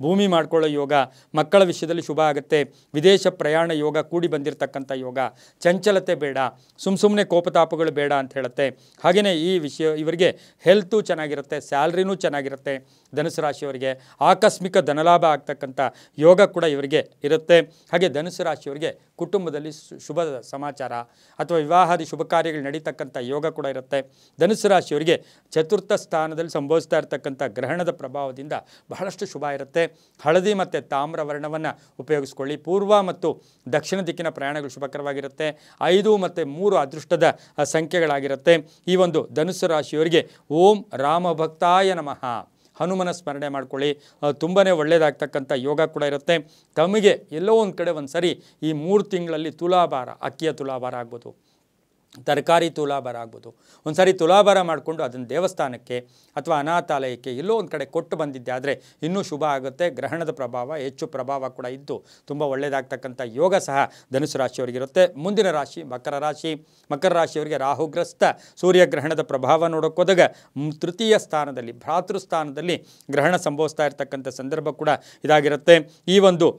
Speaker 1: ಭೂಮಿ ಮಾಡ್ಕೊಳ್ಳೋ ಯೋಗ, ಮಕ್ಕಳ ವಿಷಯದಲ್ಲಿ ಶುಭ ಆಗುತ್ತೆ. ವಿದೇಶ ಪ್ರಯಾಣ ಯೋಗ ಕೂಡಿ ಬಂದಿರತಕ್ಕಂಥ ಯೋಗ. ಚಂಚಲತೆ ಬೇಡ, ಸುಮ್ಮನೆ ಕೋಪತಾಪಗಳು ಬೇಡ ಅಂತ ಹೇಳುತ್ತೆ. ಹಾಗೆಯೇ ಈ ವಿಷಯ ಇವರಿಗೆ ಹೆಲ್ತು ಚೆನ್ನಾಗಿರುತ್ತೆ, ಸ್ಯಾಲ್ರಿನೂ ಚೆನ್ನಾಗಿರುತ್ತೆ. ಧನುಸು ರಾಶಿಯವರಿಗೆ ಆಕಸ್ಮಿಕ ಧನಲಾಭ ಆಗ್ತಕ್ಕಂಥ ಯೋಗ ಕೂಡ ಇವರಿಗೆ ಇರುತ್ತೆ. ಹಾಗೆ ಧನುಸು ರಾಶಿಯವರಿಗೆ ಕುಟುಂಬದಲ್ಲಿ ಶುಭ ಸಮಾಚಾರ ಅಥವಾ ವಿವಾಹಾದಿ ಶುಭ ಕಾರ್ಯಗಳು ನಡೀತಕ್ಕಂಥ ಯೋಗ ಕೂಡ ಇರುತ್ತೆ. ಧನುಸು ರಾಶಿಯವರಿಗೆ ಚತುರ್ಥ ಸ್ಥಾನದಲ್ಲಿ ಸಂಭವಿಸ್ತಾ ಇರತಕ್ಕಂಥ ಗ್ರಹಣದ ಪ್ರಭಾವದಿಂದ ಬಹಳಷ್ಟು ಶುಭ ಇರುತ್ತೆ. ಹಳದಿ ಮತ್ತು ತಾಮ್ರ ವರ್ಣವನ್ನು ಉಪಯೋಗಿಸ್ಕೊಳ್ಳಿ. ಪೂರ್ವ ಮತ್ತು ದಕ್ಷಿಣ ದಿಕ್ಕಿನ ಪ್ರಯಾಣಗಳು ಶುಭಕರವಾಗಿರುತ್ತೆ. 5 ಮತ್ತು 3 ಅದೃಷ್ಟದ ಸಂಖ್ಯೆಗಳಾಗಿರುತ್ತೆ. ಈ ಒಂದು ಧನುಸು ರಾಶಿಯವರಿಗೆ ಓಂ ರಾಮಭಕ್ತಾಯ ನಮಃ ಹನುಮನ ಸ್ಮರಣೆ ಮಾಡ್ಕೊಳ್ಳಿ, ತುಂಬಾ ಒಳ್ಳೆಯದಾಗ್ತಕ್ಕಂಥ ಯೋಗ ಕೂಡ ಇರುತ್ತೆ. ತಮಗೆ ಎಲ್ಲೋ ಒಂದು ಕಡೆ ಒಂದು ಸರಿ ಈ 3 ತಿಂಗಳಲ್ಲಿ ತುಲಾಭಾರ, ಅಕ್ಕಿಯ ತುಲಾಭಾರ ಆಗ್ಬೋದು, ತರಕಾರಿ ತುಲಾಭಾರ ಆಗ್ಬೋದು, ಒಂದು ಸಾರಿ ತುಲಾಭಾರ ಮಾಡಿಕೊಂಡು ಅದನ್ನು ದೇವಸ್ಥಾನಕ್ಕೆ ಅಥವಾ ಅನಾಥಾಲಯಕ್ಕೆ ಎಲ್ಲೋ ಒಂದು ಕಡೆ ಕೊಟ್ಟು ಬಂದಿದ್ದೆ ಆದರೆ ಇನ್ನೂ ಶುಭ ಆಗುತ್ತೆ. ಗ್ರಹಣದ ಪ್ರಭಾವ ಹೆಚ್ಚು ಪ್ರಭಾವ ಕೂಡ ಇದ್ದು ತುಂಬ ಒಳ್ಳೆಯದಾಗ್ತಕ್ಕಂಥ ಯೋಗ ಸಹ ಧನುಸು ರಾಶಿಯವರಿಗಿರುತ್ತೆ. ಮುಂದಿನ ರಾಶಿ ಮಕರ ರಾಶಿ. ಮಕರ ರಾಶಿಯವರಿಗೆ ರಾಹುಗ್ರಸ್ತ ಸೂರ್ಯಗ್ರಹಣದ ಪ್ರಭಾವ ನೋಡೋಕೆ ಹೋದಾಗ ತೃತೀಯ ಸ್ಥಾನದಲ್ಲಿ ಭ್ರಾತೃ ಸ್ಥಾನದಲ್ಲಿ ಗ್ರಹಣ ಸಂಭವಿಸ್ತಾ ಇರತಕ್ಕಂಥ ಸಂದರ್ಭ ಕೂಡ ಇದಾಗಿರುತ್ತೆ. ಈ ಒಂದು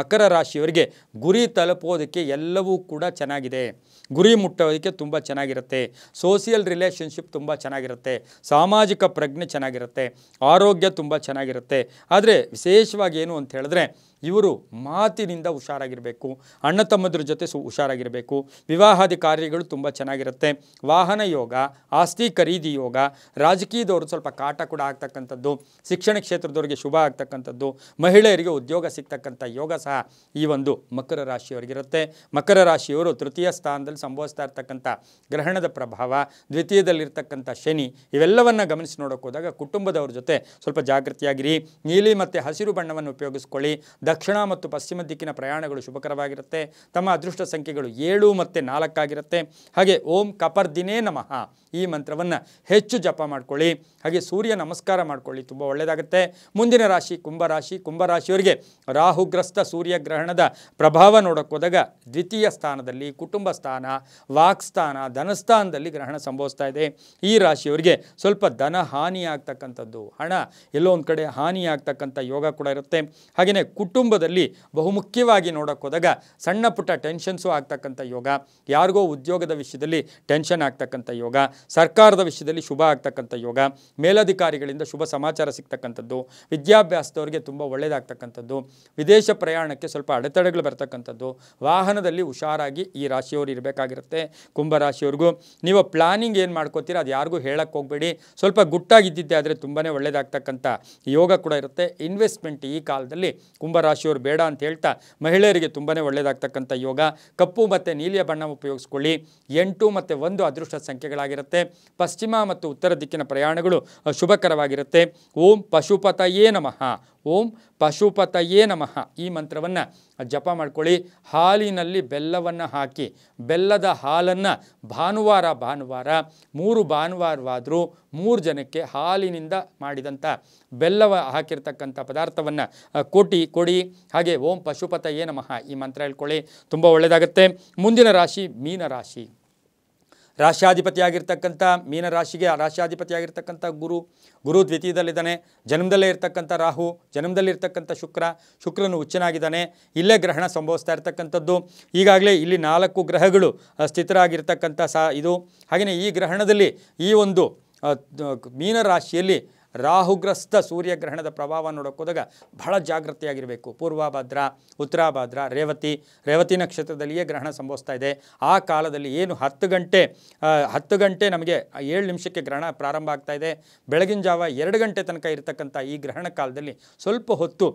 Speaker 1: ಮಕರ ರಾಶಿಯವರಿಗೆ ಗುರಿ ತಲುಪೋದಕ್ಕೆ ಎಲ್ಲವೂ ಕೂಡ ಚೆನ್ನಾಗಿದೆ, ಗುರಿ ಮುಟ್ಟೋದಕ್ಕೆ ತುಂಬ ಚೆನ್ನಾಗಿರುತ್ತೆ. ಸೋಷಿಯಲ್ ರಿಲೇಷನ್ಶಿಪ್ ತುಂಬ ಚೆನ್ನಾಗಿರುತ್ತೆ, ಸಾಮಾಜಿಕ ಪ್ರಜ್ಞೆ ಚೆನ್ನಾಗಿರುತ್ತೆ, ಆರೋಗ್ಯ ತುಂಬ ಚೆನ್ನಾಗಿರುತ್ತೆ. ಆದರೆ ವಿಶೇಷವಾಗಿ ಏನು ಅಂತ ಹೇಳಿದ್ರೆ ಇವರು ಮಾತಿನಿಂದ ಹುಷಾರಾಗಿರಬೇಕು, ಅಣ್ಣ ತಮ್ಮದ್ರ ಜೊತೆ ಹುಷಾರಾಗಿರಬೇಕು. ವಿವಾಹಾದಿ ಕಾರ್ಯಗಳು ತುಂಬ ಚೆನ್ನಾಗಿರುತ್ತೆ. ವಾಹನ ಯೋಗ, ಆಸ್ತಿ ಖರೀದಿ ಯೋಗ, ರಾಜಕೀಯದವರು ಸ್ವಲ್ಪ ಕಾಟ ಕೂಡ ಆಗ್ತಕ್ಕಂಥದ್ದು, ಶಿಕ್ಷಣ ಕ್ಷೇತ್ರದವರಿಗೆ ಶುಭ ಆಗ್ತಕ್ಕಂಥದ್ದು, ಮಹಿಳೆಯರಿಗೆ ಉದ್ಯೋಗ ಸಿಗ್ತಕ್ಕಂಥ ಯೋಗ ಸಹ ಈ ಒಂದು ಮಕರ ರಾಶಿಯವರಿಗಿರುತ್ತೆ. ಮಕರ ರಾಶಿಯವರು ತೃತೀಯ ಸ್ಥಾನದಲ್ಲಿ ಸಂಭವಿಸ್ತಾ ಇರ್ತಕ್ಕಂಥ ಗ್ರಹಣದ ಪ್ರಭಾವ, ದ್ವಿತೀಯದಲ್ಲಿರ್ತಕ್ಕಂಥ ಶನಿ, ಇವೆಲ್ಲವನ್ನು ಗಮನಿಸಿ ನೋಡೋಕೆ ಹೋದಾಗ ಕುಟುಂಬದವ್ರ ಜೊತೆ ಸ್ವಲ್ಪ ಜಾಗೃತಿಯಾಗಿರಿ. ನೀಲಿ ಮತ್ತು ಹಸಿರು ಬಣ್ಣವನ್ನು ಉಪಯೋಗಿಸ್ಕೊಳ್ಳಿ. ದಕ್ಷಿಣ ಮತ್ತು ಪಶ್ಚಿಮ ದಿಕ್ಕಿನ ಪ್ರಯಾಣಗಳು ಶುಭಕರವಾಗಿರುತ್ತೆ. ತಮ್ಮ ಅದೃಷ್ಟ ಸಂಖ್ಯೆಗಳು 7 ಮತ್ತು 4 ಆಗಿರುತ್ತೆ. ಹಾಗೆ ಓಂ ಕಪರ್ದಿನೇ ನಮಃ ಈ ಮಂತ್ರವನ್ನು ಹೆಚ್ಚು ಜಪ ಮಾಡ್ಕೊಳ್ಳಿ. ಹಾಗೆ ಸೂರ್ಯ ನಮಸ್ಕಾರ ಮಾಡ್ಕೊಳ್ಳಿ, ತುಂಬ ಒಳ್ಳೆಯದಾಗುತ್ತೆ. ಮುಂದಿನ ರಾಶಿ ಕುಂಭರಾಶಿ. ಕುಂಭರಾಶಿಯವರಿಗೆ ರಾಹುಗ್ರಸ್ತ ಸೂರ್ಯಗ್ರಹಣದ ಪ್ರಭಾವ ನೋಡೋಕೆ ಹೋದಾಗ ದ್ವಿತೀಯ ಸ್ಥಾನದಲ್ಲಿ ಕುಟುಂಬ ಸ್ಥಾನ, ವಾಕ್ಸ್ಥಾನ, ಧನಸ್ಥಾನದಲ್ಲಿ ಗ್ರಹಣ ಸಂಭವಿಸ್ತಾ ಇದೆ. ಈ ರಾಶಿಯವರಿಗೆ ಸ್ವಲ್ಪ ಧನ ಹಾನಿ ಆಗ್ತಕ್ಕಂಥದ್ದು, ಹಣ ಎಲ್ಲೋ ಒಂದು ಕಡೆ ಹಾನಿ ಆಗ್ತಕ್ಕಂಥ ಯೋಗ ಕೂಡ ಇರುತ್ತೆ. ಹಾಗೆಯೇ ಕುಟುಂಬದಲ್ಲಿ ಬಹುಮುಖ್ಯವಾಗಿ ನೋಡೋಕೆ ಹೋದಾಗ ಸಣ್ಣ ಪುಟ್ಟ ಟೆನ್ಷನ್ಸು ಆಗ್ತಕ್ಕಂಥ ಯೋಗ, ಯಾರಿಗೋ ಉದ್ಯೋಗದ ವಿಷಯದಲ್ಲಿ ಟೆನ್ಷನ್ ಆಗ್ತಕ್ಕಂಥ ಯೋಗ, ಸರ್ಕಾರದ ವಿಷಯದಲ್ಲಿ ಶುಭ ಆಗ್ತಕ್ಕಂಥ ಯೋಗ, ಮೇಲಧಿಕಾರಿಗಳಿಂದ ಶುಭ ಸಮಾಚಾರ ಸಿಗ್ತಕ್ಕಂಥದ್ದು, ವಿದ್ಯಾಭ್ಯಾಸದವರಿಗೆ ತುಂಬ ಒಳ್ಳೆಯದಾಗ್ತಕ್ಕಂಥದ್ದು, ವಿದೇಶ ಪ್ರಯಾಣಕ್ಕೆ ಸ್ವಲ್ಪ ಅಡೆತಡೆಗಳು ಬರ್ತಕ್ಕಂಥದ್ದು, ವಾಹನದಲ್ಲಿ ಹುಷಾರಾಗಿ ಈ ರಾಶಿಯವರು ಇರಬೇಕಾಗಿರುತ್ತೆ. ಕುಂಭರಾಶಿಯವ್ರಿಗೂ ನೀವು ಪ್ಲಾನಿಂಗ್ ಏನು ಮಾಡ್ಕೋತೀರ ಅದು ಯಾರಿಗೂ ಹೇಳಕ್ಕೆ ಹೋಗಬೇಡಿ. ಸ್ವಲ್ಪ ಗುಟ್ಟಾಗಿದ್ದಿದ್ದೆ ಆದರೆ ತುಂಬಾ ಒಳ್ಳೆಯದಾಗ್ತಕ್ಕಂಥ ಯೋಗ ಕೂಡ ಇರುತ್ತೆ. ಇನ್ವೆಸ್ಟ್ಮೆಂಟ್ ಈ ಕಾಲದಲ್ಲಿ ಕುಂಭರಾಶಿಯವರು ಬೇಡ ಅಂತ ಹೇಳ್ತಾ ಮಹಿಳೆಯರಿಗೆ ತುಂಬಾ ಒಳ್ಳೆಯದಾಗ್ತಕ್ಕಂಥ ಯೋಗ. ಕಪ್ಪು ಮತ್ತು ನೀಲಿಯ ಬಣ್ಣ ಉಪಯೋಗಿಸ್ಕೊಳ್ಳಿ. 8 ಮತ್ತು 1 ಅದೃಷ್ಟ ಸಂಖ್ಯೆಗಳಾಗಿರುತ್ತೆ. ಪಶ್ಚಿಮ ಮತ್ತು ಉತ್ತರ ದಿಕ್ಕಿನ ಪ್ರಯಾಣಗಳು ಶುಭಕರವಾಗಿರುತ್ತೆ. ಓಂ ಪಶುಪತಯೇ ನಮಃ, ಓಂ ಪಶುಪತಯೇ ನಮಃ ಈ ಮಂತ್ರವನ್ನು ಜಪ ಮಾಡ್ಕೊಳ್ಳಿ. ಹಾಲಿನಲ್ಲಿ ಬೆಲ್ಲವನ್ನು ಹಾಕಿ, ಬೆಲ್ಲದ ಹಾಲನ್ನು ಭಾನುವಾರ 3 ಭಾನುವಾರವಾದರೂ 3 ಜನಕ್ಕೆ ಹಾಲಿನಿಂದ ಮಾಡಿದಂಥ ಬೆಲ್ಲವ ಹಾಕಿರ್ತಕ್ಕಂಥ ಪದಾರ್ಥವನ್ನು ಕೊಡಿ. ಹಾಗೆ ಓಂ ಪಶುಪತಯೇ ನಮಃ ಈ ಮಂತ್ರ ಹೇಳ್ಕೊಳ್ಳಿ, ತುಂಬ ಒಳ್ಳೆಯದಾಗುತ್ತೆ. ಮುಂದಿನ ರಾಶಿ ಮೀನರಾಶಿ. ರಾಶ್ಯಾಧಿಪತಿಯಾಗಿರ್ತಕ್ಕಂಥ ಮೀನರಾಶಿಗೆ ರಾಶ್ಯಾಧಿಪತಿಯಾಗಿರ್ತಕ್ಕಂಥ ಗುರು ದ್ವಿತೀಯದಲ್ಲಿದ್ದಾನೆ. ಜನ್ಮದಲ್ಲೇ ಇರ್ತಕ್ಕಂಥ ರಾಹು, ಜನ್ಮದಲ್ಲಿರ್ತಕ್ಕಂಥ ಶುಕ್ರನು ಉಚ್ಚನಾಗಿದ್ದಾನೆ. ಇಲ್ಲೇ ಗ್ರಹಣ ಸಂಭವಿಸ್ತಾ ಇರ್ತಕ್ಕಂಥದ್ದು. ಈಗಾಗಲೇ ಇಲ್ಲಿ 4 ಗ್ರಹಗಳು ಸ್ಥಿತರಾಗಿರ್ತಕ್ಕಂಥ ಇದು. ಹಾಗೆಯೇ ಈ ಗ್ರಹಣದಲ್ಲಿ ಈ ಒಂದು ಮೀನರಾಶಿಯಲ್ಲಿ ರಾಹುಗ್ರಸ್ತ ಸೂರ್ಯಗ್ರಹಣದ ಪ್ರಭಾವ ನೋಡೋಕೆ ಹೋದಾಗ ಬಹಳ ಜಾಗೃತಿಯಾಗಿರಬೇಕು. ಪೂರ್ವಭದ್ರ, ಉತ್ತರಾಭದ್ರ, ರೇವತಿ ನಕ್ಷತ್ರದಲ್ಲಿಯೇ ಗ್ರಹಣ ಸಂಭವಿಸ್ತಾ ಇದೆ. ಆ ಕಾಲದಲ್ಲಿ ಏನು 10 ಗಂಟೆ ನಮಗೆ 7 ನಿಮಿಷಕ್ಕೆ ಗ್ರಹಣ ಪ್ರಾರಂಭ ಆಗ್ತಾ ಇದೆ. ಬೆಳಗಿನ ಜಾವ 2 ಗಂಟೆ ತನಕ ಇರತಕ್ಕಂಥ ಈ ಗ್ರಹಣ ಕಾಲದಲ್ಲಿ ಸ್ವಲ್ಪ ಹೊತ್ತು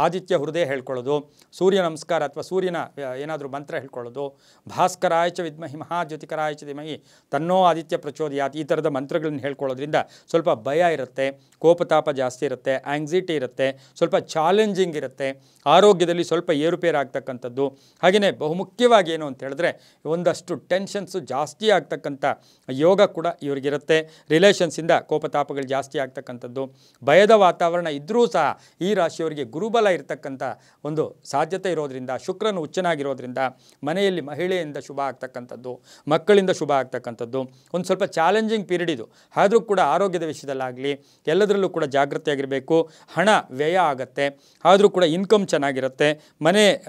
Speaker 1: ಆದಿತ್ಯ ಹೃದಯ ಹೇಳ್ಕೊಳ್ಳೋದು, ಸೂರ್ಯ ನಮಸ್ಕಾರ ಅಥವಾ ಸೂರ್ಯನ ಏನಾದರೂ ಮಂತ್ರ ಹೇಳ್ಕೊಳ್ಳೋದು, ಭಾಸ್ಕರಾಯಚ ವಿದ್ಮಹಿ ಮಹಾಜ್ಯೋತಿಕರಾಯಚ ಧೀಮಹಿ ತನ್ನೋ ಆದಿತ್ಯ ಪ್ರಚೋದಯಾತ್ ಈ ಥರದ ಮಂತ್ರಗಳನ್ನು ಹೇಳ್ಕೊಳ್ಳೋದ್ರಿಂದ ಸ್ವಲ್ಪ ಭಯ ಇರುತ್ತೆ, ಕೋಪತಾಪ ಜಾಸ್ತಿ ಇರುತ್ತೆ, ಆಂಗ್ಸೈಟಿ ಇರುತ್ತೆ, ಸ್ವಲ್ಪ ಚಾಲೆಂಜಿಂಗ್ ಇರುತ್ತೆ, ಆರೋಗ್ಯದಲ್ಲಿ ಸ್ವಲ್ಪ ಏರುಪೇರು ಆಗ್ತಕ್ಕಂಥದ್ದು. ಹಾಗೆಯೇ ಬಹುಮುಖ್ಯವಾಗಿ ಏನು ಅಂತ ಹೇಳಿದ್ರೆ ಒಂದಷ್ಟು ಟೆನ್ಷನ್ಸು ಜಾಸ್ತಿ ಆಗ್ತಕ್ಕಂಥ ಯೋಗ ಕೂಡ ಇವರಿಗಿರುತ್ತೆ. ರಿಲೇಷನ್ಸಿಂದ ಕೋಪತಾಪಗಳು ಜಾಸ್ತಿ ಆಗ್ತಕ್ಕಂಥದ್ದು, ಭಯದ ವಾತಾವರಣ ಇದ್ದರೂ ಸಹ ಈ ರಾಶಿಯವರಿಗೆ ಗುರುಬಲ ಇರತಕ್ಕಂಥ ಒಂದು ಸಾಧ್ಯತೆ ಇರೋದ್ರಿಂದ, ಶುಕ್ರನು ಉಚ್ಚನಾಗಿರೋದ್ರಿಂದ ಮನೆಯಲ್ಲಿ ಮಹಿಳೆಯಿಂದ ಶುಭ ಆಗ್ತಕ್ಕಂಥದ್ದು, ಮಕ್ಕಳಿಂದ ಶುಭ ಆಗ್ತಕ್ಕಂಥದ್ದು, ಒಂದು ಸ್ವಲ್ಪ ಚಾಲೆಂಜಿಂಗ್ ಪೀರಿಯಡ್ ಇದು. ಆದರೂ ಕೂಡ ಆರೋಗ್ಯದ ವಿಷಯದಲ್ಲಾಗಲಿ ಎಲ್ಲದರಲ್ಲೂ ಕೂಡ ಜಾಗೃತಿಯಾಗಿರಬೇಕು. ಹಣ ವ್ಯಯ ಆಗುತ್ತೆ, ಆದರೂ ಕೂಡ ಇನ್ಕಮ್ ಚೆನ್ನಾಗಿರುತ್ತೆ.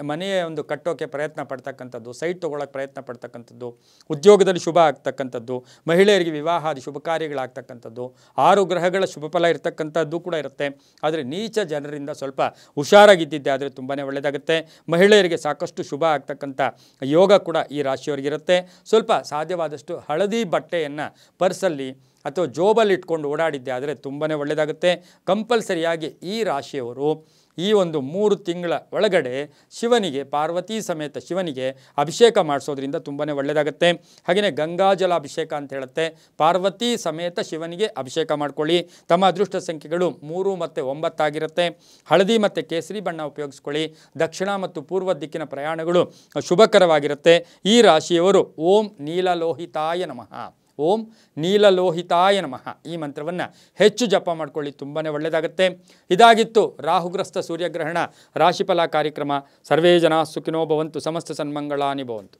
Speaker 1: ಮನೆಯ ಒಂದು ಕಟ್ಟೋಕ್ಕೆ ಪ್ರಯತ್ನ ಪಡ್ತಕ್ಕಂಥದ್ದು, ಸೈಟ್ ತೊಗೊಳ್ಳೋಕ್ಕೆ ಪ್ರಯತ್ನ ಪಡ್ತಕ್ಕಂಥದ್ದು, ಉದ್ಯೋಗದಲ್ಲಿ ಶುಭ ಆಗ್ತಕ್ಕಂಥದ್ದು, ಮಹಿಳೆಯರಿಗೆ ವಿವಾಹಾದಿ ಶುಭ ಕಾರ್ಯಗಳಾಗ್ತಕ್ಕಂಥದ್ದು, 6 ಗ್ರಹಗಳ ಶುಭ ಫಲ ಇರತಕ್ಕಂಥದ್ದು ಕೂಡ ಇರುತ್ತೆ. ಆದರೆ ನೀಚ ಜನರಿಂದ ಸ್ವಲ್ಪ ಹುಷಾರಾಗಿದ್ದಿದ್ದೆ ಆದರೆ ತುಂಬಾ ಒಳ್ಳೆಯದಾಗುತ್ತೆ. ಮಹಿಳೆಯರಿಗೆ ಸಾಕಷ್ಟು ಶುಭ ಆಗ್ತಕ್ಕಂಥ ಯೋಗ ಕೂಡ ಈ ರಾಶಿಯವರಿಗಿರುತ್ತೆ. ಸ್ವಲ್ಪ ಸಾಧ್ಯವಾದಷ್ಟು ಹಳದಿ ಬಟ್ಟೆಯನ್ನು ಪರ್ಸಲ್ಲಿ ಅಥವಾ ಜೋಬಲ್ಲಿ ಇಟ್ಕೊಂಡು ಓಡಾಡಿದ್ದೆ ಆದರೆ ತುಂಬಾ ಒಳ್ಳೆಯದಾಗುತ್ತೆ. ಕಂಪಲ್ಸರಿಯಾಗಿ ಈ ರಾಶಿಯವರು ಈ ಒಂದು 3 ತಿಂಗಳ ಒಳಗಡೆ ಶಿವನಿಗೆ, ಪಾರ್ವತಿ ಸಮೇತ ಶಿವನಿಗೆ ಅಭಿಷೇಕ ಮಾಡಿಸೋದ್ರಿಂದ ತುಂಬಾ ಒಳ್ಳೆಯದಾಗುತ್ತೆ. ಹಾಗೆಯೇ ಗಂಗಾಜಲ ಅಭಿಷೇಕ ಅಂತ ಹೇಳುತ್ತೆ. ಪಾರ್ವತಿ ಸಮೇತ ಶಿವನಿಗೆ ಅಭಿಷೇಕ ಮಾಡ್ಕೊಳ್ಳಿ. ತಮ್ಮ ಅದೃಷ್ಟ ಸಂಖ್ಯೆಗಳು 3 ಮತ್ತು 9 ಆಗಿರುತ್ತೆ. ಹಳದಿ ಮತ್ತು ಕೇಸರಿ ಬಣ್ಣ ಉಪಯೋಗಿಸ್ಕೊಳ್ಳಿ. ದಕ್ಷಿಣ ಮತ್ತು ಪೂರ್ವ ದಿಕ್ಕಿನ ಪ್ರಯಾಣಗಳು ಶುಭಕರವಾಗಿರುತ್ತೆ. ಈ ರಾಶಿಯವರು ಓಂ ನೀಲಲೋಹಿತಾಯ ನಮಃ, ಓಂ ನೀಲಲೋಹಿತಾಯ ನಮಃ ಈ ಮಂತ್ರವನ್ನು ಹೆಚ್ಚು ಜಪ ಮಾಡ್ಕೊಳ್ಳಿ, ತುಂಬಾ ಒಳ್ಳೆಯದಾಗುತ್ತೆ. ಇದಾಗಿತ್ತು ರಾಹುಗ್ರಸ್ತ ಸೂರ್ಯಗ್ರಹಣ ರಾಶಿಫಲ ಕಾರ್ಯಕ್ರಮ. ಸರ್ವೇ ಜನಾಃ ಸುಖಿನೋ ಭವಂತು, ಸಮಸ್ತ ಸನ್ಮಂಗಳಾನಿ ಭವಂತು.